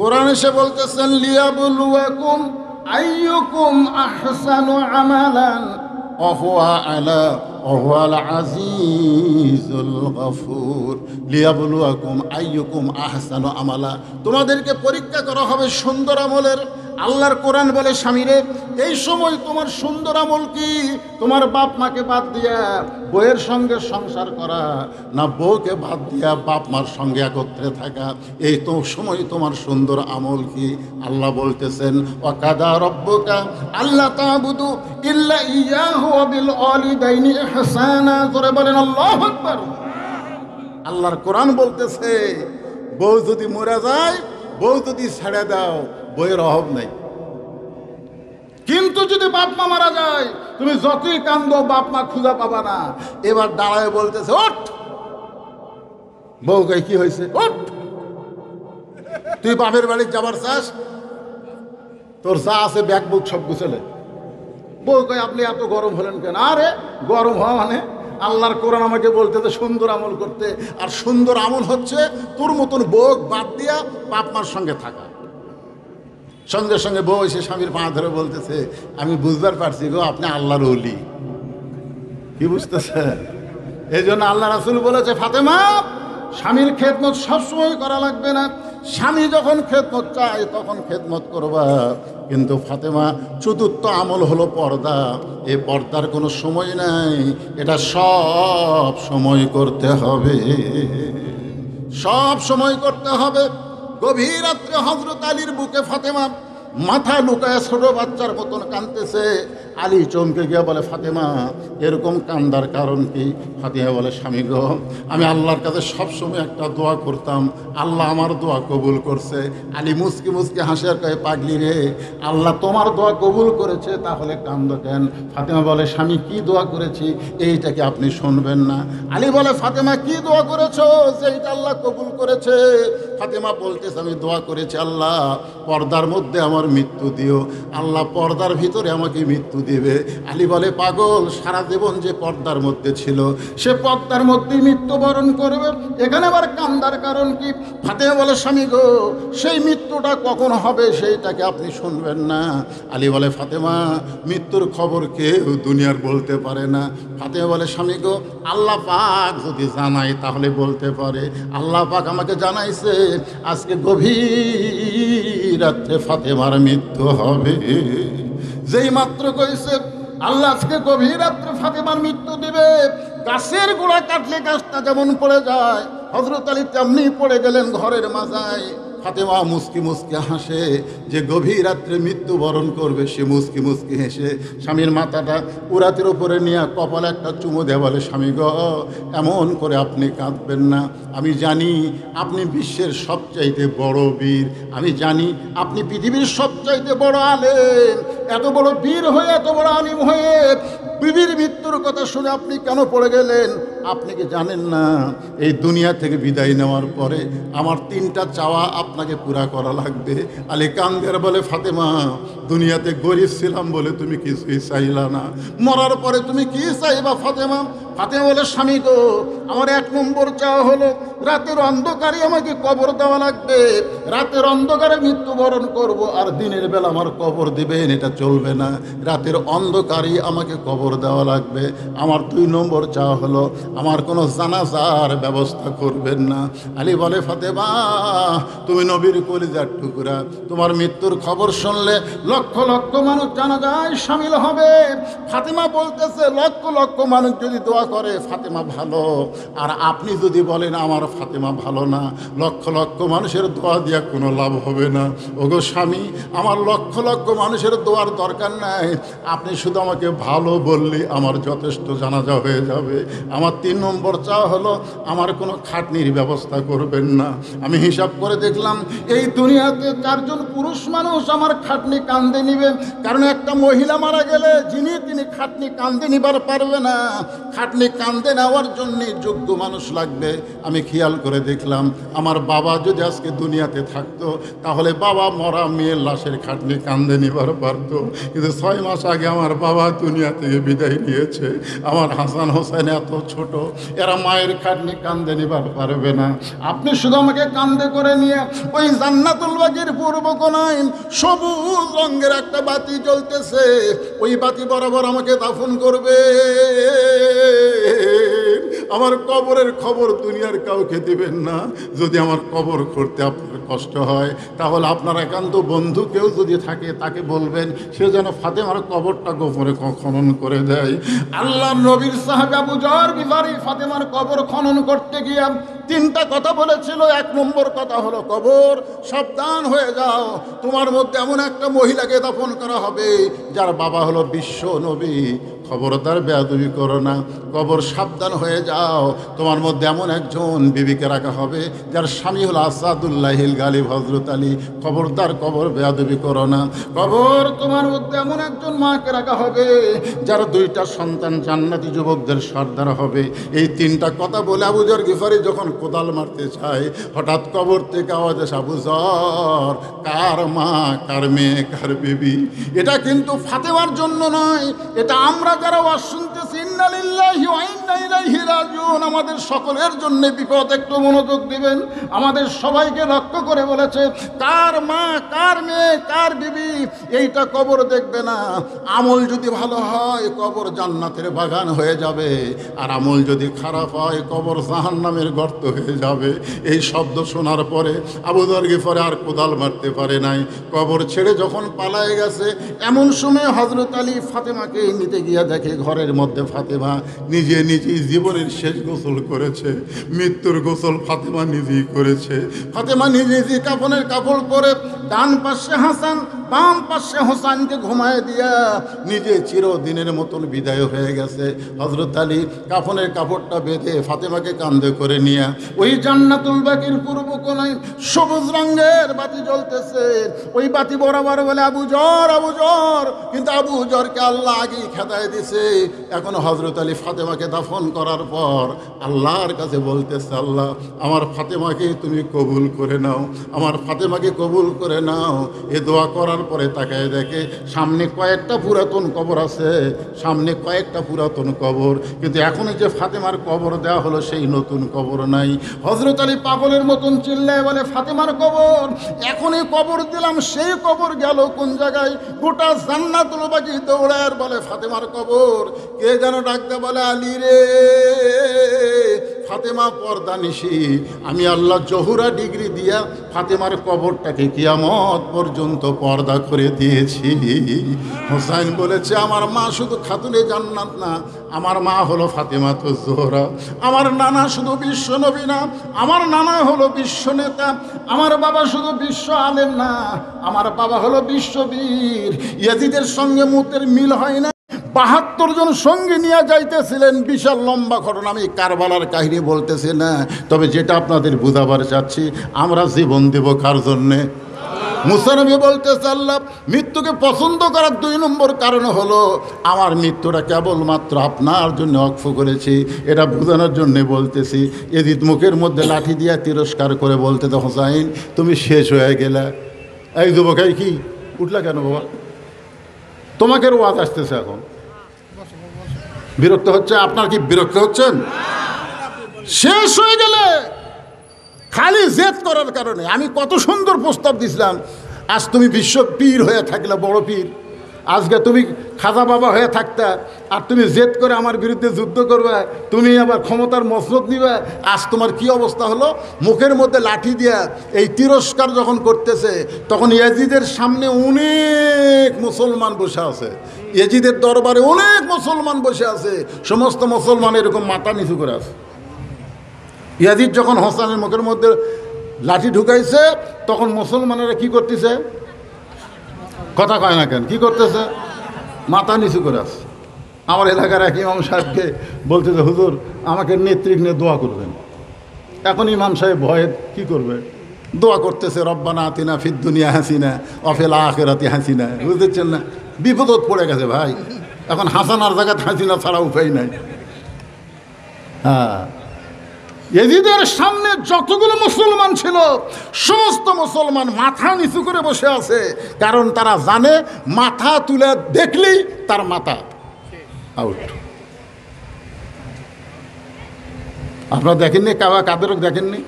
কোরআন এসে বলতেছেন লিয়াবলুয়াকুম আইয়ুকুম আহসানু আমালান ওয়াহুয়াল আজিজুল গফুর। লিয়াবলুয়াকুম আইয়ুকুম আহসানু আমালা, তোমাদেরকে পরীক্ষা করা হবে সুন্দর আমলের। আল্লাহর কোরআন বলে স্বামীরে, এই সময় তোমার সুন্দর আমল কি? তোমার বাপ মাকে বাদ দিয়া বউয়ের সঙ্গে সংসার করা, না বউকে বাদ দিয়া বাপ মার সঙ্গে একত্রে থাকা? এই তো সময় তোমার সুন্দর আমল কি? আল্লাহ বলতেছেন ওয়াকাদা রব্বুকা আল্লা তা'বুদু ইল্লা ইয়াহু ওয়া বিল ওয়ালিদাইনি ইহসানা। জোরে বলেন আল্লাহু আকবার। আল্লাহর কোরআন বলতেছে বউ যদি মরে যায়, বউ যদি ছেড়ে দাও, বইয়ের অভাব নাই। কিন্তু যদি বাপ মা মারা যায়, তুমি যতই কান্দো বাপ মা খুঁজে পাবা না। এবার দাঁড়ায় বলতেছে ওঠ। বউ কই কি হয়েছে? ওঠ, তুই বাপের বাড়ি যাবার চাস? তোর যা আছে ব্যাগ বুক সব গুছালে। বউ কই আপনি এত গরম হলেন কেন? আরে গরম হওয়া মানে আল্লাহর কোরআন আমাকে বলতেছে সুন্দর আমল করতে, আর সুন্দর আমল হচ্ছে তোর মতন বউ বাদ দিয়া বাপ মার সঙ্গে থাকা। সঙ্গে সঙ্গে বউ এসে স্বামীর পা ধরে বলতেছে আমি বুঝবার পারছি গো, আপনি আল্লাহর ওলি। কি বুঝতেছে? এই জন্য আল্লাহ রাসূল বলেছে ফাতেমা, স্বামীর খেদমত সবসময় করা লাগবে না। স্বামী যখন খেদমত চায় তখন খেদমত করবা। কিন্তু ফাতেমা, চতুর্থ আমল হলো পর্দা। এই পর্দার কোনো সময় নাই, এটা সব সময় করতে হবে, সব সময় করতে হবে। গভীর রাত্রে হযরত আলীর বুকে ফাতেমা মাথা লুকায় ছোট বাচ্চার মতন কাঁদতেছে। আলী চমকে গিয়ে বলে ফাতেমা এরকম কান্দার কারণ কি? ফাতেমা বলে স্বামী গো, আমি আল্লাহর কাছে সবসময় একটা দোয়া করতাম, আল্লাহ আমার দোয়া কবুল করছে। আলী মুসকি মুসকি হাসি আর কয়ে পাগলি রে, আল্লাহ তোমার দোয়া কবুল করেছে তাহলে কান্দ কেন? ফাতেমা বলে স্বামী কি দোয়া করেছি এইটাকে আপনি শুনবেন না? আলী বলে ফাতেমা কি দোয়া করেছো যে এইটা আল্লাহ কবুল করেছে? ফাতেমা বলতেছে আমি দোয়া করেছি আল্লাহ পর্দার মধ্যে আমার মৃত্যু দিও, আল্লাহ পর্দার ভিতরে আমাকে মৃত্যু দিবে। আলী বলে পাগল, সারা জীবন যে পর্দার মধ্যে ছিল সে পর্দার মধ্যেই মৃত্যুবরণ করবে, এখানে আবার কান্দার কারণ কি? ফাতেমা বলে স্বামী গো, সেই মৃত্যুটা কখন হবে সেইটাকে আপনি শুনবেন না? আলী বলে ফাতেমা মৃত্যুর খবর কেউ দুনিয়ার বলতে পারে না। ফাতেমা বলে স্বামী গো, আল্লাহ পাক যদি জানাই তাহলে বলতে পারে। আল্লাহ পাক আমাকে জানাইছে আজকে গভীর রাত্রে ফাতেমার মৃত্যু হবে। যেই মাত্র কইছে আল্লাহ আজকে গভীর রাত্রে ফাতেমার মৃত্যু দিবে, গাছের গোড়া কাটলে গাছটা যেমন পড়ে যায়, হযরত আলী তেমনি পড়ে গেলেন ঘরের মাজায়। ফাতেমা মুস্কি মুস্কি হাসে, যে গভীর রাত্রে মৃত্যুবরণ করবে সে মুস্কি মুস্কি হেসে স্বামীর মাথাটা উরাতের উপরে নিয়ে কপালে একটা চুমু দেয়, বলে স্বামী গ এমন করে আপনি কাঁদবেন না। আমি জানি আপনি বিশ্বের সবচাইতে বড় বীর, আমি জানি আপনি পৃথিবীর সবচাইতে বড় আলেম। এত বড় বীর হয়ে এত বড় আলিম হয়ে বিবির মৃত্যুর কথা শুনে আপনি কেন পড়ে গেলেন? আপনি কি জানেন না এই দুনিয়া থেকে বিদায় নেওয়ার পরে আমার 3টা চাওয়া আপনাকে পুরা করা লাগবে? আলী কান্দের বলে ফাতেমা দুনিয়াতে গরিব ছিলাম বলে তুমি কিছুই চাইলা না, মরার পরে তুমি কি চাইবা ফাতেমা? ফাতেমা বলে স্বামী গো, আমার 1 নম্বর চাওয়া হলো রাতের অন্ধকারে আমাকে কবর দেওয়া লাগবে। রাতের অন্ধকারে মৃত্যুবরণ করব, আর দিনের বেলা আমার কবর দিবেন এটা চলবে না। রাতের অন্ধকারেই আমাকে কবর দেওয়া লাগবে। আমার 2 নম্বর চাওয়া হলো আমার কোনো জানাজার ব্যবস্থা করবেন না। আলী বলে ফাতেমা তুমি নবীর কলিজার টুকরা, তোমার মৃত্যুর খবর শুনলে লক্ষ লক্ষ মানুষ জানাজায় শামিল হবে। ফাতেমা বলতেছে লক্ষ লক্ষ মানুষ যদি দোয়া করে ফাতেমা ভালো, আর আপনি যদি বলেন আমার ফাতেমা ভালো না, লক্ষ লক্ষ মানুষের দোয়া দিয়া কোনো লাভ হবে না। ওগো স্বামী, আমার লক্ষ লক্ষ মানুষের দোয়ার দরকার নাই, আপনি শুধু আমাকে ভালো বললে আমার যথেষ্ট জানাজা হয়ে যাবে। আমার 3 নম্বর চাওয়া হলো আমার কোনো খাটনির ব্যবস্থা করবেন না। আমি হিসাব করে দেখলাম এই দুনিয়াতে 4 জন পুরুষ মানুষ আমার খাটনি কান্দে নিবে, কারণ একটা মহিলা মারা গেলে যিনি তিনি খাটনি কান্দে নিবার পারবে না। খাটনি খাটনি কাঁদে নেওয়ার জন্য যোগ্য মানুষ লাগবে। আমি খেয়াল করে দেখলাম আমার বাবা যদি আজকে দুনিয়াতে থাকতো তাহলে বাবা মরা মেয়ের লাশের খাটনি কাঁদে নিবার পারত, কিন্তু 6 মাস আগে আমার বাবা দুনিয়া থেকে বিদায় নিয়েছে। আমার হাসান হোসেন এত ছোট, এরা মায়ের খাটনি কাঁদে নিবার পারবে না। আপনি শুধু আমাকে কান্দে করে নিয়ে ওই জান্নাতুল বাকির পূর্ব কোণায় সবুজ রঙের একটা বাতি জ্বলতেছে, ওই বাতি বরাবর আমাকে দাফন করবে। আমার কবরের খবর দুনিয়ার কাউকে দিবেন না। যদি আমার কবর করতে আপনার কষ্ট হয় তাহলে আপনার একান্ত বন্ধু কেউ যদি থাকে তাকে বলবেন সে যেন ফাতেমার কবরটা গোপনে খনন করে দেয়। আল্লাহ নবীর সাহাবী আবু যর গিফারি ফাতেমার কবর খনন করতে গিয়ে 3টা কথা বলেছিল। 1 নম্বর কথা হলো, কবর সাবধান হয়ে যাও, তোমার মধ্যে এমন একটা মহিলাকে দাফন করা হবে যার বাবা হলো বিশ্ব নবী। খবরদার বেয়াদবি করো না, কবর সাবধান হয়ে যাও, তোমার মধ্যে এমন একজন বিবিকে রাখা হবে যার স্বামী হলো আসাদুল্লাহিল গালিব হযরত আলী। খবরদার কবর বেয়াদবি করো না। কবর তোমার মধ্যে এমন একজন মাকে রাখা হবে যার 2টা সন্তান জান্নাতি যুবকদের সর্দার হবে। এই 3টা কথা বলে আবু যর গিফারি যখন কোদাল মারতে চায়, হঠাৎ কবর থেকে আওয়াজ আসে, আবু যর, কার মা, কার মেয়ে, কার বিবি? এটা কিন্তু ফাতেমার জন্য নয়, এটা আমরা যারা ওয়াজ শুনতেছি ইন্না লিল্লাহি ওয়া ইন্না ইলাইহি রাজিউন, আমাদের সকলের জন্য বিপদ। একটু মনোযোগ দিবেন। আমাদের সবাইকে লক্ষ্য করে বলেছে কার মা, কার মেয়ে, কার বিবি, এইটা কবর দেখবে না। আমল যদি ভালো হয় কবর জান্নাতের বাগান হয়ে যাবে, আর আমল যদি খারাপ হয় কবর জাহান্নামের গর্ত হয়ে যাবে। এই শব্দ শোনার পরে আবু যর গিফারি আর কোদাল মারতে পারে নাই। কবর ছেড়ে যখন পালায়ে গেছে, এমন সময় হযরত আলী ফাতেমাকে নিতে গিয়ে দেখে ঘরের মধ্যে ফাতেমা নিজেই জীবনের শেষ গোসল করেছে। মৃত্যুর গোসল ফাতেমা নিজেই করেছে। ফাতেমা নিজেই কাফনের কাপড় পরে ডান পাশে হাসান, বাম পাশে হোসাইনকে ঘুমায় দিয়া নিজে চিরদিনের মতন বিদায় হয়ে গেছে। হযরত আলী কাফনের কাপড়টা বেঁধে ফাতেমাকে কাঁধে করে নিয়ে ওই জান্নাতুল বাকির পূর্ব কোণায় সবুজ রঙের বাতি জ্বলতেছে, ওই বাতি বরাবর বলে আবু যর, আবু যর। কিন্তু আবু যরকে আল্লাহ আগেই খেদায় দিছে। এখন হযরত আলী ফাতেমাকে দাফন করার পর আল্লাহর কাছে বলতেছে, আল্লাহ আমার ফাতেমাকে তুমি কবুল করে নাও, আমার ফাতেমাকে কবুল করে নাও। এ দোয়া করার পরে তাকায় দেখে সামনে কয়েকটা পুরাতন কবর আছে, সামনে কয়েকটা পুরাতন কবর, কিন্তু এখন যে ফাতেমার কবর দেওয়া হলো সেই নতুন কবর নাই। হযরত আলী পাগলের মতন চিল্লায় বলে, ফাতেমার কবর এখনই কবর দিলাম, সেই কবর গেল কোন জায়গায়? গোটা জান্নাতুল বাকি দৌড়ায় বলে ফাতেমার কবর। কে যেন ডাকতে বলে, আলী রে, ফাতেমা পর্দা নিশি, আমি আল্লাহ জহুরা ডিগ্রি দিয়া ফাতেমার কবরটাকে কিয়ামত পর্যন্ত পর্দা করে দিয়েছি। হোসাইন বলেছে, আমার মা শুধু খাতুনে জান্নাত না, আমার মা হলো ফাতেমা তো জোহরা। আমার নানা শুধু বিশ্ব নবী না, আমার নানা হলো বিশ্ব নেতা। আমার বাবা শুধু বিশ্ব আলেম না, আমার বাবা হলো বিশ্ববীর। ইয়াজিদের সঙ্গে মুতের মিল হয় না, 72 জন সঙ্গে নিয়ে যাইতেছিলেন। বিশাল লম্বা ঘটনা, আমি কারবালার কাহিনী বলতেছি না, তবে যেটা আপনাদের বুঝাবার চাচ্ছি, আমরা জীবন দেব কার জন্যে? মুসা নবী বলতেছে, আল্লাহ মৃত্যুকে পছন্দ করার 2 নম্বর কারণ হলো আমার মৃত্যুটা কেবলমাত্র আপনার জন্য ওয়াকফ করেছি। এটা বোঝানোর জন্যে বলতেছি। এজিদ মুখের মধ্যে লাঠি দিয়া তিরস্কার করে বলতে, তো হোসাইন তুমি শেষ হয়ে গেলে। এই যুবক, এই কি উঠলা কেন বাবা? তোমাকে ওয়াজ আসতেছে, এখন বিরক্ত হচ্ছে? আপনার কি বিরক্ত হচ্ছেন? শেষ হয়ে গেলে খালি জেদ করার কারণে। আমি কত সুন্দর প্রস্তাব দিছিলাম, আজ তুমি বিশ্ব পীর হয়ে থাকলে, বড় পীর। আজকে তুমি খাজা বাবা হয়ে থাকতে, আর তুমি জেদ করে আমার বিরুদ্ধে যুদ্ধ করবে, তুমি আবার ক্ষমতার মসনদ নিবে। আজ তোমার কি অবস্থা হলো? মুখের মধ্যে লাঠি দিয়া এই তিরস্কার যখন করতেছে, তখন ইয়াজিদের সামনে অনেক মুসলমান বসে আছে। ইয়াজিদের দরবারে অনেক মুসলমান বসে আছে, সমস্ত মুসলমান এরকম মাথা নিচু করে আছে। ইয়াজিদ যখন হোসেনের মুখের মধ্যে লাঠি ঢুকাইছে, তখন মুসলমানেরা কি করতেছে? কথা কয় না কেন? কি করতেছে? মাথা নিচু করে আছে। আমার এলাকার এক ইমাম সাহেবকে বলতেছে, হুজুর আমাকে নেতৃত্ব নিয়ে দোয়া করবেন। এখন ইমাম সাহেব ভয়ে কি করবে? দোয়া করতেছে, রব্বানা আতিনা ফিদ দুনিয়া হাসিনা ওয়া ফিল আখিরাতি হাসিনা। বুঝতেছেন না? বিপদত পড়ে গেছে ভাই। এখন হাসানার জায়গায় হাসিনা ছাড়া উপায় নাই। হ্যাঁ, ইয়াজিদের সামনে যতগুলো মুসলমান ছিল সমস্ত মুসলমান মাথা নিচু করে বসে আছে, কারণ তারা জানে মাথা তুলে দেখলেই তার মাথা আউট। আপনারা দেখেননি? কাদেরও দেখেননি?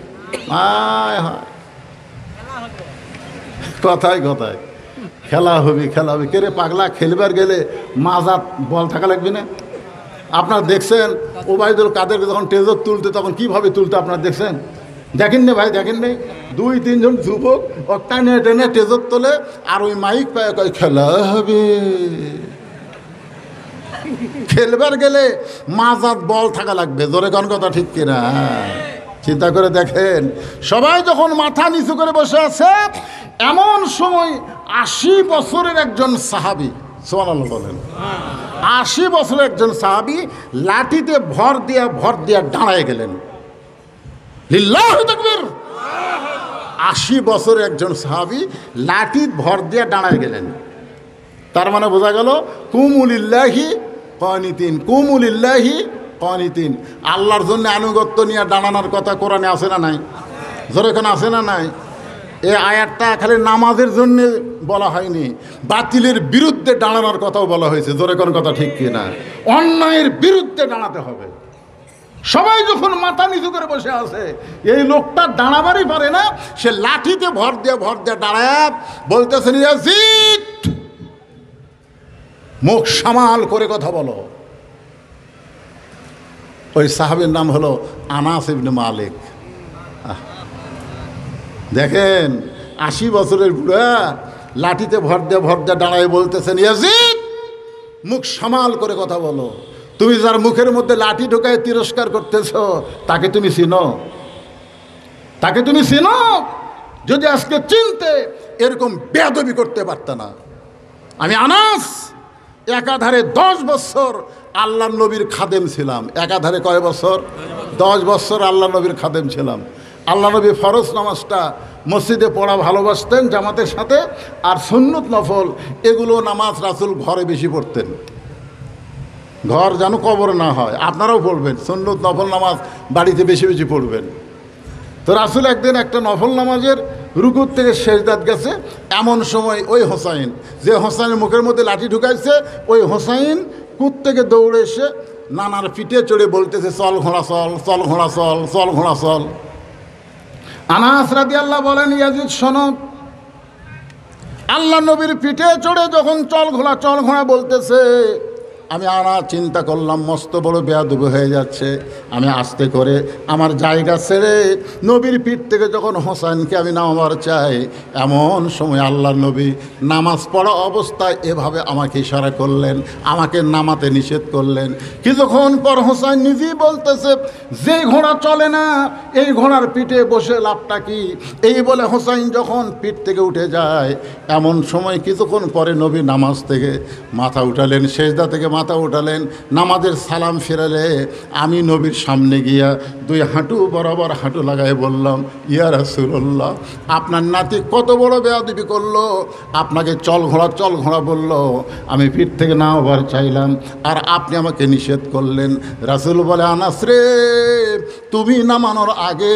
কথায় কথায় খেলা হবে খেলা হবে, কে রে পাগলা, খেলবার গেলে মাজাত বল থাকা লাগবে না? আপনারা দেখছেন ওবায়দুল কাদেরকে যখন টেজর তুলতে তখন কিভাবে তুলতে আপনারা দেখছেন? দেখেননি ভাই? দেখেননি? 2-3 জন যুবক টেনে টেনে টেজর তোলে, আর ওই মাইক পায় কয় খেলা হবে। খেলবার গেলে মাজাত বল থাকা লাগবে, জোরে কোন কথা ঠিক কিনা? চিন্তা করে দেখেন, সবাই যখন মাথা নিচু করে বসে আছে, এমন সময় 80 বছরের একজন সাহাবী, সুবহানাল্লাহ বলেন, 80 বছরের একজন সাহাবী লাঠিতে ভর দিয়া দাঁড়ায় গেলেন। লিল্লাহু তাকবীর। 80 বছরের একজন সাহাবী লাঠি ভর দিয়ে দাঁড়ায় গেলেন। তার মানে বোঝা গেল কুমুলিল্লাহি কানিতিন, কুমুলিল্লাহি কানিতিন। আল্লাহর জন্য আনুগত্য নিয়ে দাঁড়ানোর কথা কোরআনে আছে না নাই? জোরে কোন আছে না নাই? এই আয়াতটা খালি নামাজের জন্য বলা হয়নি, বাতিলের বিরুদ্ধে দাঁড়ানোর কথাও বলা হয়েছে। জোরে কোন কথা ঠিক কিনা? অন্যায়ের বিরুদ্ধে দাঁড়াতে হবে। সবাই যখন মাথা নিচু করে বসে আছে, এই লোকটা দাঁড়াবারই পারে না, সে লাঠিতে ভর দিয়ে দাঁড়ায় বলতেছেন, ইয়াজিদ মুখ সামাল করে কথা বলো। ওই সাহাবীর নাম হলো আনাস ইবনে মালিক। দেখেন 80 বছরের বুড়া লাঠিতে ভর দিয়ে দাঁড়ায় বলতেছেন, ইয়াজিদ মুখ সামাল করে কথা বলো। তুমি যার মুখের মধ্যে লাঠি ঢোকায় তিরস্কার করতেছ, তাকে তুমি চিনো? তাকে তুমি চিনো? যদি আজকে চিনতে এরকম বেয়াদবি করতে পারত না। আমি আনাস একাধারে 10 বছর আল্লাহ নবীর খাদেম ছিলাম। একাধারে কয় বছর? 10 বছর আল্লাহ নবীর খাদেম ছিলাম। আল্লাহ নবী ফরজ নামাজটা মসজিদে পড়া ভালোবাসতেন জামাতের সাথে, আর সুন্নত নফল এগুলো নামাজ রাসূল ঘরে বেশি পড়তেন। ঘর যেন কবর না হয়, আপনারাও পড়বেন সুন্নত নফল নামাজ, বাড়িতে বেশি বেশি পড়বেন। তো রাসূল একদিন একটা নফল নামাজের রুকুর থেকে সেজদাত গেছে, এমন সময় ওই হোসাইন, যে হোসাইনের মুখের মধ্যে লাঠি ঢুকাইছে, ওই হোসাইন কুত থেকে দৌড়ে এসে নানার পিঠে চড়ে বলতেছে, চল ঘোড়া চল, চল ঘোড়া চল, চল ঘোড়া চল। আনাস রাদিয়াল্লাহু বলেন, ইয়াজিদ শোনো, আল্লাহ নবীর পিঠে চড়ে যখন চল ঘোড়া বলতেছে, আমি চিন্তা করলাম মস্ত বড় বেয়াদবি হয়ে যাচ্ছে। আমি আস্তে করে আমার জায়গা ছেড়ে নবীর পিঠ থেকে যখন হোসেনকে আমি নামাবার চাই, এমন সময় আল্লাহর নবী নামাজ পড়া অবস্থায় এভাবে আমাকে ইশারা করলেন, আমাকে নামাতে নিষেধ করলেন। কিছুক্ষণ পর হোসেন নিজেই বলতেছে, যে ঘোড়া চলে না এই ঘোড়ার পিঠে বসে লাভটা কি? এই বলে হোসেন যখন পিঠ থেকে উঠে যায়, এমন সময় কিছুক্ষণ পরে নবী নামাজ থেকে মাথা উঠালেন, সেজদা থেকে মাথা উঠালেন, নামাজের সালাম ফেরালে আমি নবীর সামনে গিয়া 2 হাঁটু বরাবর হাঁটু লাগাই বললাম, ইয়া রাসূলুল্লাহ, আপনার নাতি কত বড় বেয়াদবি করলো, আপনাকে চল ঘোড়া বলল, আমি পিঠ থেকে নামাবার চাইলাম আর আপনি আমাকে নিষেধ করলেন। রাসূল বলে, আনাস রে, তুমি নামানোর আগে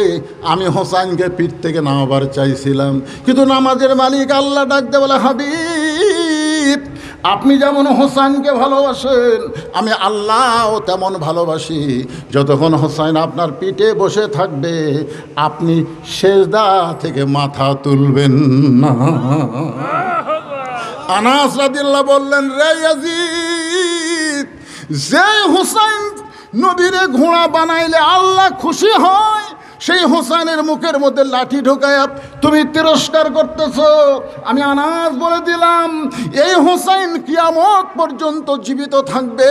আমি হোসাইনকে পিঠ থেকে নামাবার চাইছিলাম, কিন্তু নামাজের মালিক আল্লাহ ডাকতে বলে, হাবিব, আপনি যেমন হোসেনকে ভালোবাসেন আমি আল্লাহও তেমন ভালোবাসি। যতক্ষণ হোসেন আপনার পিঠে বসে থাকবে আপনি সেজদা থেকে মাথা তুলবেন না। আনাস রাদিয়াল্লাহু বললেন, রে ইয়াজিদ, যে হোসেন নবীরে ঘোড়া বানাইলে আল্লাহ খুশি হয়, সেই হোসেনের মুখের মধ্যে লাঠি ঢোকায় তুমি তিরস্কার করতেছ। আমি আনাস বলে দিলাম, এই হোসেন কিয়ামত পর্যন্ত জীবিত থাকবে,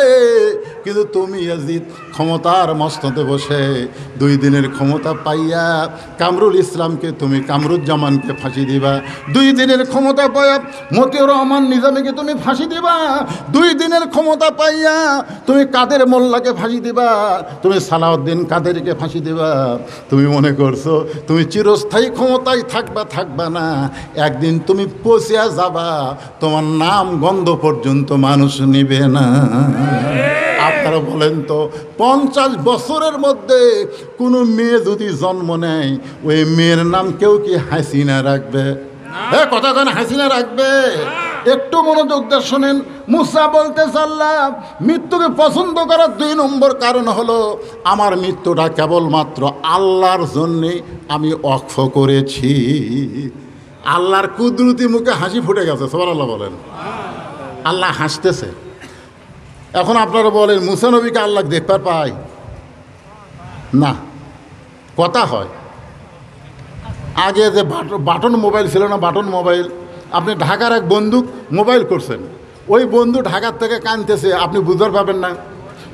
কিন্তু তুমি ইয়াজিদ ক্ষমতার মস্ততে বসে 2 দিনের ক্ষমতা পাইয়া কামরুল ইসলামকে, তুমি কামরুজ্জামানকে ফাঁসি দিবা। 2 দিনের ক্ষমতা পাইয়া মতিউর রহমান নিজামীকে তুমি ফাঁসি দিবা। 2 দিনের ক্ষমতা পাইয়া তুমি কাদের মোল্লাকে ফাঁসি দিবা, তুমি সালাউদ্দিন কাদেরকে ফাঁসি দিবা। তুমি মনে করছো তুমি চিরস্থায়ী ক্ষমতায় থাকবা না, একদিন তুমি পচিয়া যাবা, তোমার নাম গন্ধ পর্যন্ত মানুষ নিবে না। আপনারা বলেন তো 50 বছরের মধ্যে কোনো মেয়ে যদি জন্ম নেয়, ওই মেয়ের নাম কেউ কি হাসিনা রাখবে? হ্যাঁ, কথা কেন হাসিনা রাখবে? একটু মনোযোগ দিয়ে শোনেন। মুসা বলতে আল্লাহ মৃত্যুকে পছন্দ করার 2 নম্বর কারণ হলো আমার মৃত্যুটা কেবলমাত্র আল্লাহর জন্যে আমি ওয়াকফ করেছি। আল্লাহর কুদরতি মুখে হাসি ফুটে গেছে, সুবহানাল্লাহ বলেন। আল্লাহ হাসতেছে। এখন আপনারা বলেন মুসা নবীকে আল্লাহ দেখতে পায় না? কথা হয়। আগে যে বাটন মোবাইল ছিল না, বাটন মোবাইল, আপনি ঢাকার এক বন্দুক মোবাইল করছেন, ওই বন্ধু ঢাকার থেকে কানতেছে, আপনি বুঝতে পাবেন না।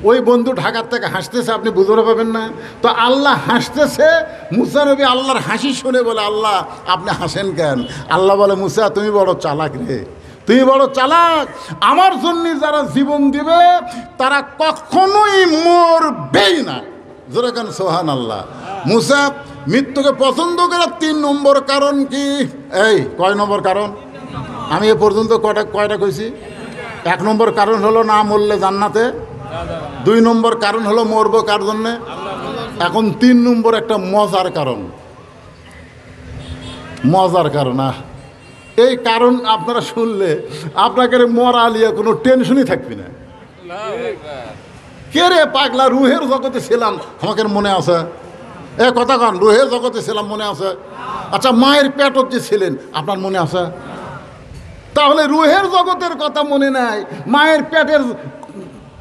ওই বন্ধু ঢাকার থেকে হাসতেছে, আপনি বুঝতে পাবেন না। তো আল্লাহ হাসতেছে, মুসা নবী আল্লাহর হাসি শুনে বলে আল্লাহ আপনি হাসেন কেন? আল্লাহ বলে মুসা তুমি বড় চালাক রে, তুমি বড় চালাক। আমার জন্য যারা জীবন দিবে তারা কখনোই মরবেই না। জোরে কেন সুবহানাল্লাহ। মুসা মৃত্যুকে পছন্দ করার 3 নম্বর কারণ কি? এই কয় নম্বর কারণ? আমি এ পর্যন্ত কয়টা কইছি? 1 নম্বর কারণ হলো না মরলে জান্নাতে। 2 নম্বর কারণ হলো মরবো কার জন্যে। এখন 3 নম্বর একটা মজার কারণ। মজার কারণ এই কারণ আপনারা শুনলে আপনাকে মরা লিয়ে কোনো টেনশনই থাকবে না। কে রে পাগলা, রুহের জগতে ছিলাম, আমাকে মনে আছে? কথা কন, রুহের জগতে ছিলাম, মনে আছে? আচ্ছা, মায়ের পেটত যে ছিলেন আপনার মনে আছে? তাহলে রুহের জগতের কথা মনে নাই, মায়ের পেটের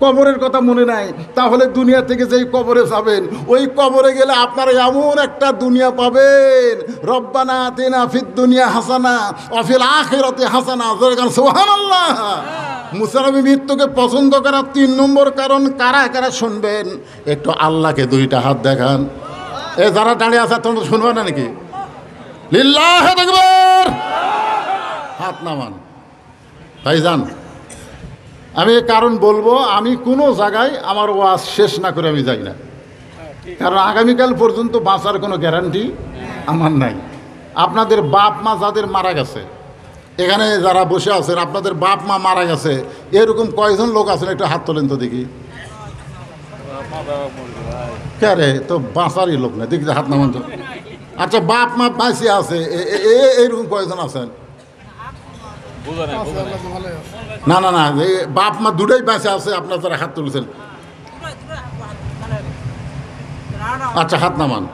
কবরের কথা মনে নাই, তাহলে দুনিয়া থেকে যেই কবরে যাবেন, ওই কবরে গেলে আপনারা এমন একটা দুনিয়া পাবেন, রব্বানা আতিনা ফিদ দুনিয়া হাসানা ওয়া ফিল আখিরাতি হাসানা। সুবহানাল্লাহ। মুসা নবী মৃত্যুকে পছন্দ করার 3 নম্বর কারণ কারা কারা শুনবেন? একটু আল্লাহকে 2টা হাত দেখান। যারা দাঁড়িয়ে আছে তোমরা শুনবে না নাকি? লিল্লাহি তাকবীর, হাত নামান। ভাইজান, আমি কারণ বলবো, আমি কোনো জায়গায় আমার ওয়াজ শেষ না করে আমি যাই না, কারণ আগামীকাল পর্যন্ত বাঁচার কোনো গ্যারান্টি আমার নাই। আপনাদের বাপ মা যাদের মারা গেছে, এখানে যারা বসে আছেন আপনাদের বাপ মা মারা গেছে, এরকম কয়জন লোক আছেন? একটু হাত তোলেন তো দেখি। কে রে? তো বাঁচারই লোক না, দেখি হাত নামান তো। আচ্ছা, বাপ মা বাঁচে আছে এইরকম কয়জন আছেন? না না না, বাপ মা দুটাই বেঁচে আছে, আপনার যারা হাত তুলেছেন। আচ্ছা, হাত নামান।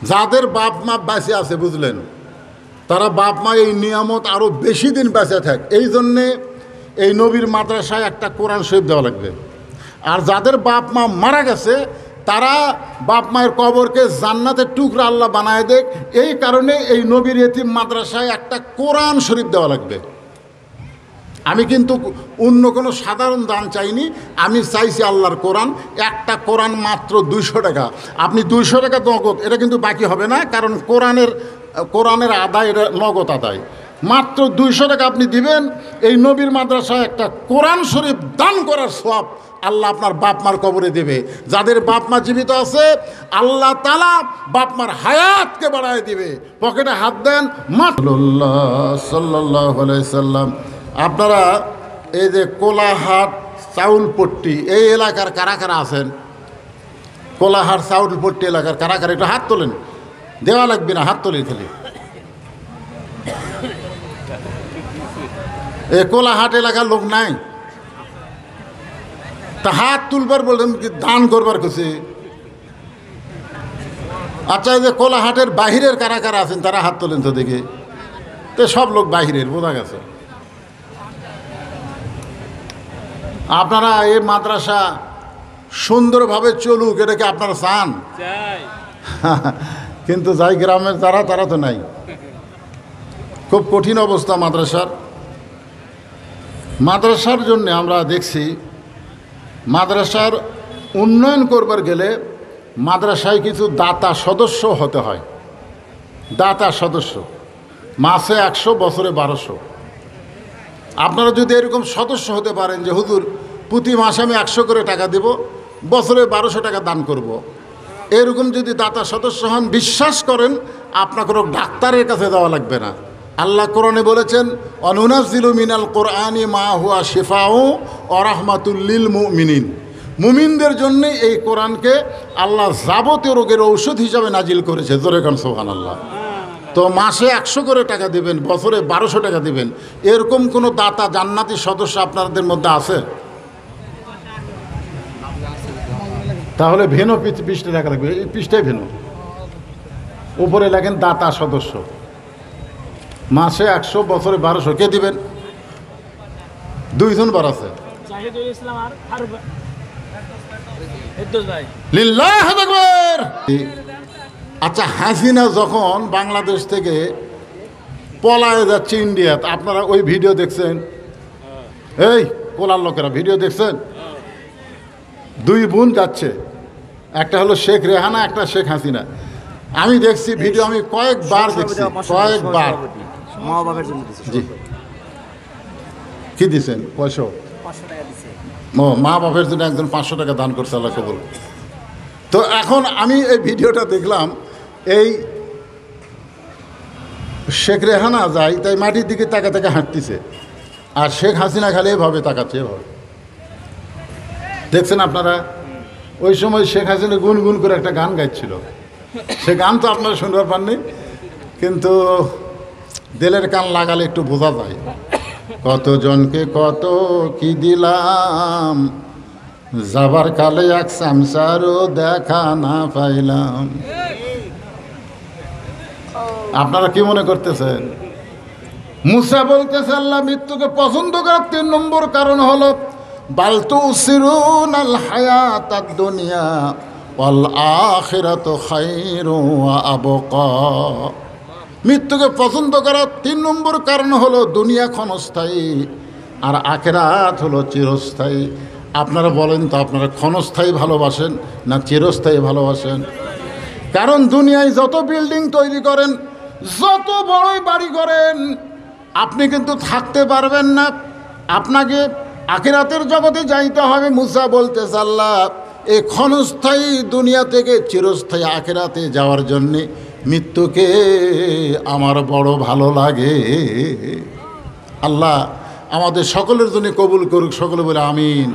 যাদের বাপ মা বেঁচে আছে, বুঝলেন, তারা বাপ মা এই নিয়ামত আরো বেশি দিন বেঁচে থাক, এই জন্যে এই নবীর মাদ্রাসায় একটা কোরআন শরীফ দেওয়া লাগবে। আর যাদের বাপ মা মারা গেছে, তারা বাপ মায়ের কবরকে জান্নাতের টুকরা আল্লাহ বানায় দেখ, এই কারণে এই নবীর এতিম মাদ্রাসায় একটা কোরআন শরীফ দেওয়া লাগবে। আমি কিন্তু অন্য কোনো সাধারণ দান চাইনি, আমি চাইছি আল্লাহর কোরআন। একটা কোরআন মাত্র 200 টাকা। আপনি 200 টাকা নগদ, এটা কিন্তু বাকি হবে না, কারণ কোরআনের আদায়, এটা নগদ আদায়। মাত্র 200 টাকা আপনি দিবেন, এই নবীর মাদ্রাসায় একটা কোরআন শরীফ দান করার সওয়াব আল্লাহ আপনার বাপ মার কবরে দেবে। যাদের বাপ মা জীবিত আছে, আল্লাহ তাআলা বাপ মার হায়াতকে বাড়ায় দিবে। পকেটে হাত দেন। সাল্লাল্লাহু আলাইহি সাল্লাম। আপনারা এই যে কোলাহাট চাউলপট্টি, এই এলাকার কারা কারা আছেন? কোলাহাট চাউলপট্টি এলাকার কারা কারা? একটু হাত তোলেন। দেওয়া লাগবে না, হাত তোলেন খালি। এই কোলাহাট এলাকার লোক নাই? তা হাত তুলবার বললেন কি দান করবার কিছু? আচ্ছা, এই যে কোলাহাটের বাহিরের কারা কারা আছেন তারা হাত তোলেন তো দেখে। তো সব লোক বাহিরের, বোঝা গেছে। আপনারা এই মাদ্রাসা সুন্দরভাবে চলুক, এটা কি আপনারা চান? কিন্তু যাই গ্রামের তারা তো নাই। খুব কঠিন অবস্থা মাদ্রাসার জন্য আমরা দেখছি, মাদ্রাসার উন্নয়ন করবার গেলে মাদ্রাসায় কিছু দাতা সদস্য হতে হয়। দাতা সদস্য মাসে 100, বছরে 1200। আপনারা যদি এরকম সদস্য হতে পারেন যে হুজুর প্রতি মাসে আমি 100 করে টাকা দেব, বছরে 1200 টাকা দান করব, এরকম যদি দাতা সদস্য হন, বিশ্বাস করেন আপনাকে কোনো ডাক্তারের কাছে যাওয়া লাগবে না, আল্লাহ কোরআনে বলেছেন অনুনাজ্জিলু মিনাল কোরআনি মা হুয়া শিফাউ ওয়া রাহমাতুল লিল মুমিনিন। মুমিনদের জন্য এই কোরআনকে আল্লাহ যাবতীয় রোগের ঔষধ হিসাবে নাজিল করেছে। জোরে কান সুবহানাল্লাহ। তো মাসে 100 করে টাকা দিবেন, বছরে 1200 টাকা দিবেন, এরকম কোনো দাতা জান্নাতি সদস্য আপনাদের মধ্যে আছে? তাহলে ভেনো পৃষ্ঠে লেখা লাগবে, এই পৃষ্ঠায় ভেনো, উপরে লেখেন দাতা সদস্য। মাসে 100, বছরে 1200। কে দিবেন? 2 জন বার আছে। লিল্লাহু আকবার। আচ্ছা, হাসিনা যখন বাংলাদেশ থেকে পলায়ে যাচ্ছে ইন্ডিয়াতে, আপনারা ওই ভিডিও দেখছেন? এই পোলার লোকেরা ভিডিও দেখছেন? 2 বোন যাচ্ছে, একটা হলো শেখ রেহানা, একটা শেখ হাসিনা। আমি দেখছি ভিডিও, আমি কয়েকবার দেখছি, কয়েকবার। জি, কি দিচ্ছেন? 500 টাকা দিচ্ছে। মা বাপের জন্য একজন 500 টাকা দান করছে, আল্লাহ কবুল। তো এখন আমি এই ভিডিওটা দেখলাম, এই শেখ রেহানা যায় তাই মাটির দিকে তাকা তাকা হাঁটতেছে, আর শেখ হাসিনা খালি এভাবে তাকাচ্ছে, এভাবে। দেখছেন আপনারা? ওই সময় শেখ হাসিনা গুনগুন করে একটা গান গাইছিল, সে গান তো আপনারা শুনবার পাননি, কিন্তু দিলের কান লাগালে একটু বোঝা যায়। কতজনকে কত কি দিলাম, যাবার কালে এক সামসারও দেখা না পাইলাম। আপনারা কি মনে করতেছেন? মুসা বলতেছে আল্লাহ মৃত্যুকে পছন্দ করার 3 নম্বর কারণ হলো বাল তুসিরুনাল হায়াতাদ দুনিয়া ওয়াল আখিরাতু খায়রু ওয়া আবকা। মৃত্যুকে পছন্দ করার 3 নম্বর কারণ হলো দুনিয়া ক্ষণস্থায়ী আর আখিরাত হলো চিরস্থায়ী। আপনারা বলেন তো, আপনারা ক্ষণস্থায়ী ভালোবাসেন না চিরস্থায়ী ভালোবাসেন? কারণ দুনিয়ায় যত বিল্ডিং তৈরি করেন, যত বড়ই বাড়ি করেন, আপনি কিন্তু থাকতে পারবেন না, আপনাকে আখিরাতের জগতে যাইতে হবে। মুসা বলতেছে আল্লাহ এই ক্ষণস্থায়ী দুনিয়া থেকে চিরস্থায়ী আখিরাতে যাওয়ার জন্যে মৃত্যুকে আমার বড় ভালো লাগে। আল্লাহ আমাদের সকলের জন্য কবুল করুক, সকলে বলে আমিন।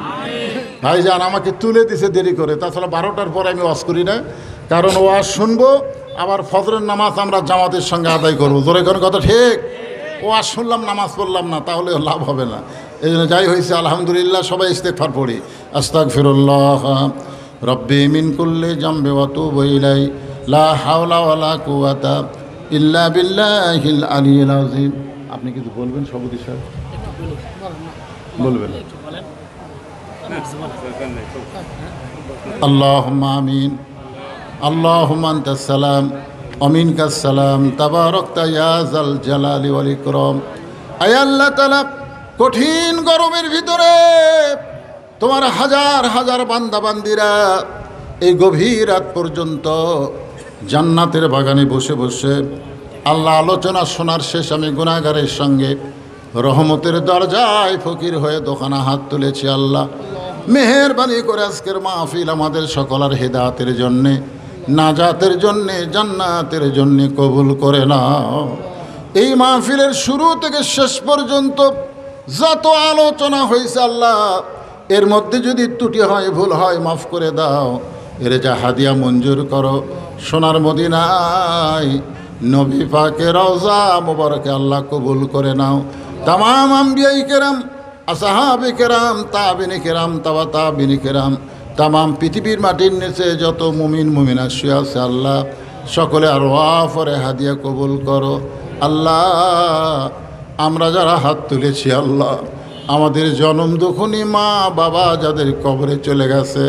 ভাইজান আমাকে তুলে দিছে দেরি করে, তাছাড়া 12টার পরে আমি ওয়াজ করি না, কারণ ওয়াজ শুনবো, আবার ফজরের নামাজ আমরা জামাতের সঙ্গে আদায় করবো। জোরে কোনো কথা ঠিক? ওয়াজ শুনলাম, নামাজ পড়লাম না, তাহলে লাভ হবে না। এই জন্য যাই হয়েছে আলহামদুলিল্লাহ, সবাই ইস্তেগফার পড়ি। আস্তাগফিরুল্লাহ রব্বি মিন কুল্লি জামবি ওয়া তুবু ইলাইহি লা হাওলা ওয়ালা কুওয়াতা ইল্লা বিল্লাহিল আলিয়্যিল আযীম। আপনি কিছু বলবেন সভাপতি সাহেব? বলবেন? আল্লাহুম্মা আমিন। আল্লাহুম্মা আনতাস সালাম ওয়া মিনকাস সালাম তাবারাকতা ইয়া যাল জালালি ওয়াল ইকরাম। আয় আল্লাহ তাআলা, কঠিন গরমের ভিতরে তোমার হাজার হাজার বান্দা বান্দিরা এই গভীর রাত পর্যন্ত জান্নাতের বাগানে বসে বসে আল্লাহ আলোচনা শোনার শেষ আমি গুনাহগারের সঙ্গে রহমতের দরজায় ফকির হয়ে দোকানা হাত তুলেছি। আল্লাহ মেহেরবানি করে আজকের মাহফিল আমাদের সকলের হেদায়েতের জন্যে, নাজাতের জন্যে, জান্নাতের জন্যে কবুল করে নাও। এই মাহফিলের শুরু থেকে শেষ পর্যন্ত যত আলোচনা হয়েছে আল্লাহ, এর মধ্যে যদি ত্রুটি হয়, ভুল হয়, মাফ করে দাও। এর যা হাদিয়া মঞ্জুর করো সোনার মদিনায় নবী পাকের রওজা মোবারকে আল্লাহ কবুল করে নাও। তামাম আম্বিয়াই কেরাম, আসহাবে কেরাম, তাবিনে কেরাম, তাবা তাবিনে কেরাম, তামাম পৃথিবীর মাটির নিচে যত মুমিন মুমিনা শুয়ে আছে আল্লাহ, সকলে আর ওয়াফরে হাদিয়া কবুল করো। আল্লাহ আমরা যারা হাত তুলেছি আল্লাহ, আমাদের জনম দুঃখনী মা বাবা যাদের কবরে চলে গেছে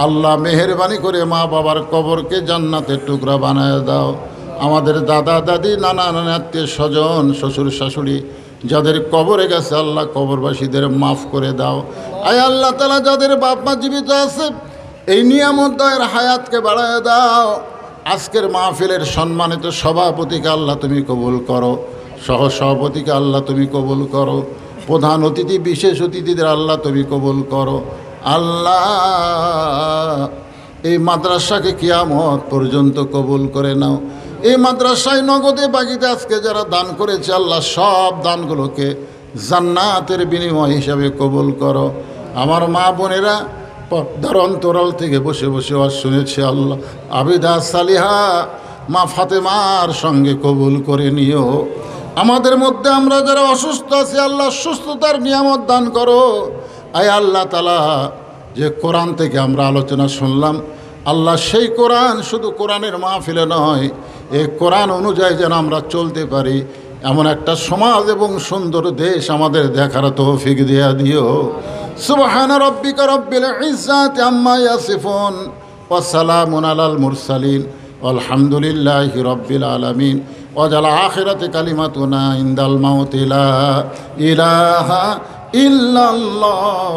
আল্লাহ, মেহেরবানি করে মা বাবার কবরকে জান্নাতের টুকরা বানায় দাও। আমাদের দাদা দাদি, নানা নানা আত্মীয় স্বজন, শ্বশুর শাশুড়ি যাদের কবরে গেছে আল্লাহ, কবরবাসীদের মাফ করে দাও। আয় আল্লাহ তাআলা, যাদের বাপ মা জীবিত আছে এই নিয়ামত দয়ের হায়াতকে বাড়ায় দাও। আজকের মাহফিলের সম্মানিত সভাপতিকে আল্লাহ তুমি কবুল করো, সহ সভাপতিকে আল্লাহ তুমি কবুল করো, প্রধান অতিথি বিশেষ অতিথিদের আল্লাহ তুমি কবুল করো। আল্লাহ এই মাদ্রাসাকে কিয়ামত পর্যন্ত কবুল করে নাও। এই মাদ্রাসায় নগদে বাকিতে আজকে যারা দান করেছে আল্লাহ সব দানগুলোকে জান্নাতের বিনিময় হিসাবে কবুল করো। আমার মা বোনেরা পর্দার অন্তরাল থেকে বসে বসে ওয়াজ শুনেছে আল্লাহ আবিদা সালিহা মা ফাতেমার সঙ্গে কবুল করে নিও। আমাদের মধ্যে আমরা যারা অসুস্থ আছি আল্লাহ সুস্থতার নিয়ামত দান করো। আয় আল্লাহ তাআলা, যে কোরআন থেকে আমরা আলোচনা শুনলাম আল্লাহ সেই কোরআন শুধু কোরআনের মাহফিলে নয়, এই কোরআন অনুযায়ী যেন আমরা চলতে পারি এমন একটা সমাজ এবং সুন্দর দেশ আমাদের দেখার তৌফিক দিয়া দিও। সুবহান রাব্বিকা রব্বিল ইজ্জাতি আম্মা ইয়াসিফুন ওয়া সালামুন আলাল মুরসালিন আলহামদুলিল্লাহি রব্বিল আলামিন। ওয়াজাল আখিরাতি কালিমাতুনা ইনদাল মাউতি লা ইলাহা ইল্লাল্লাহ।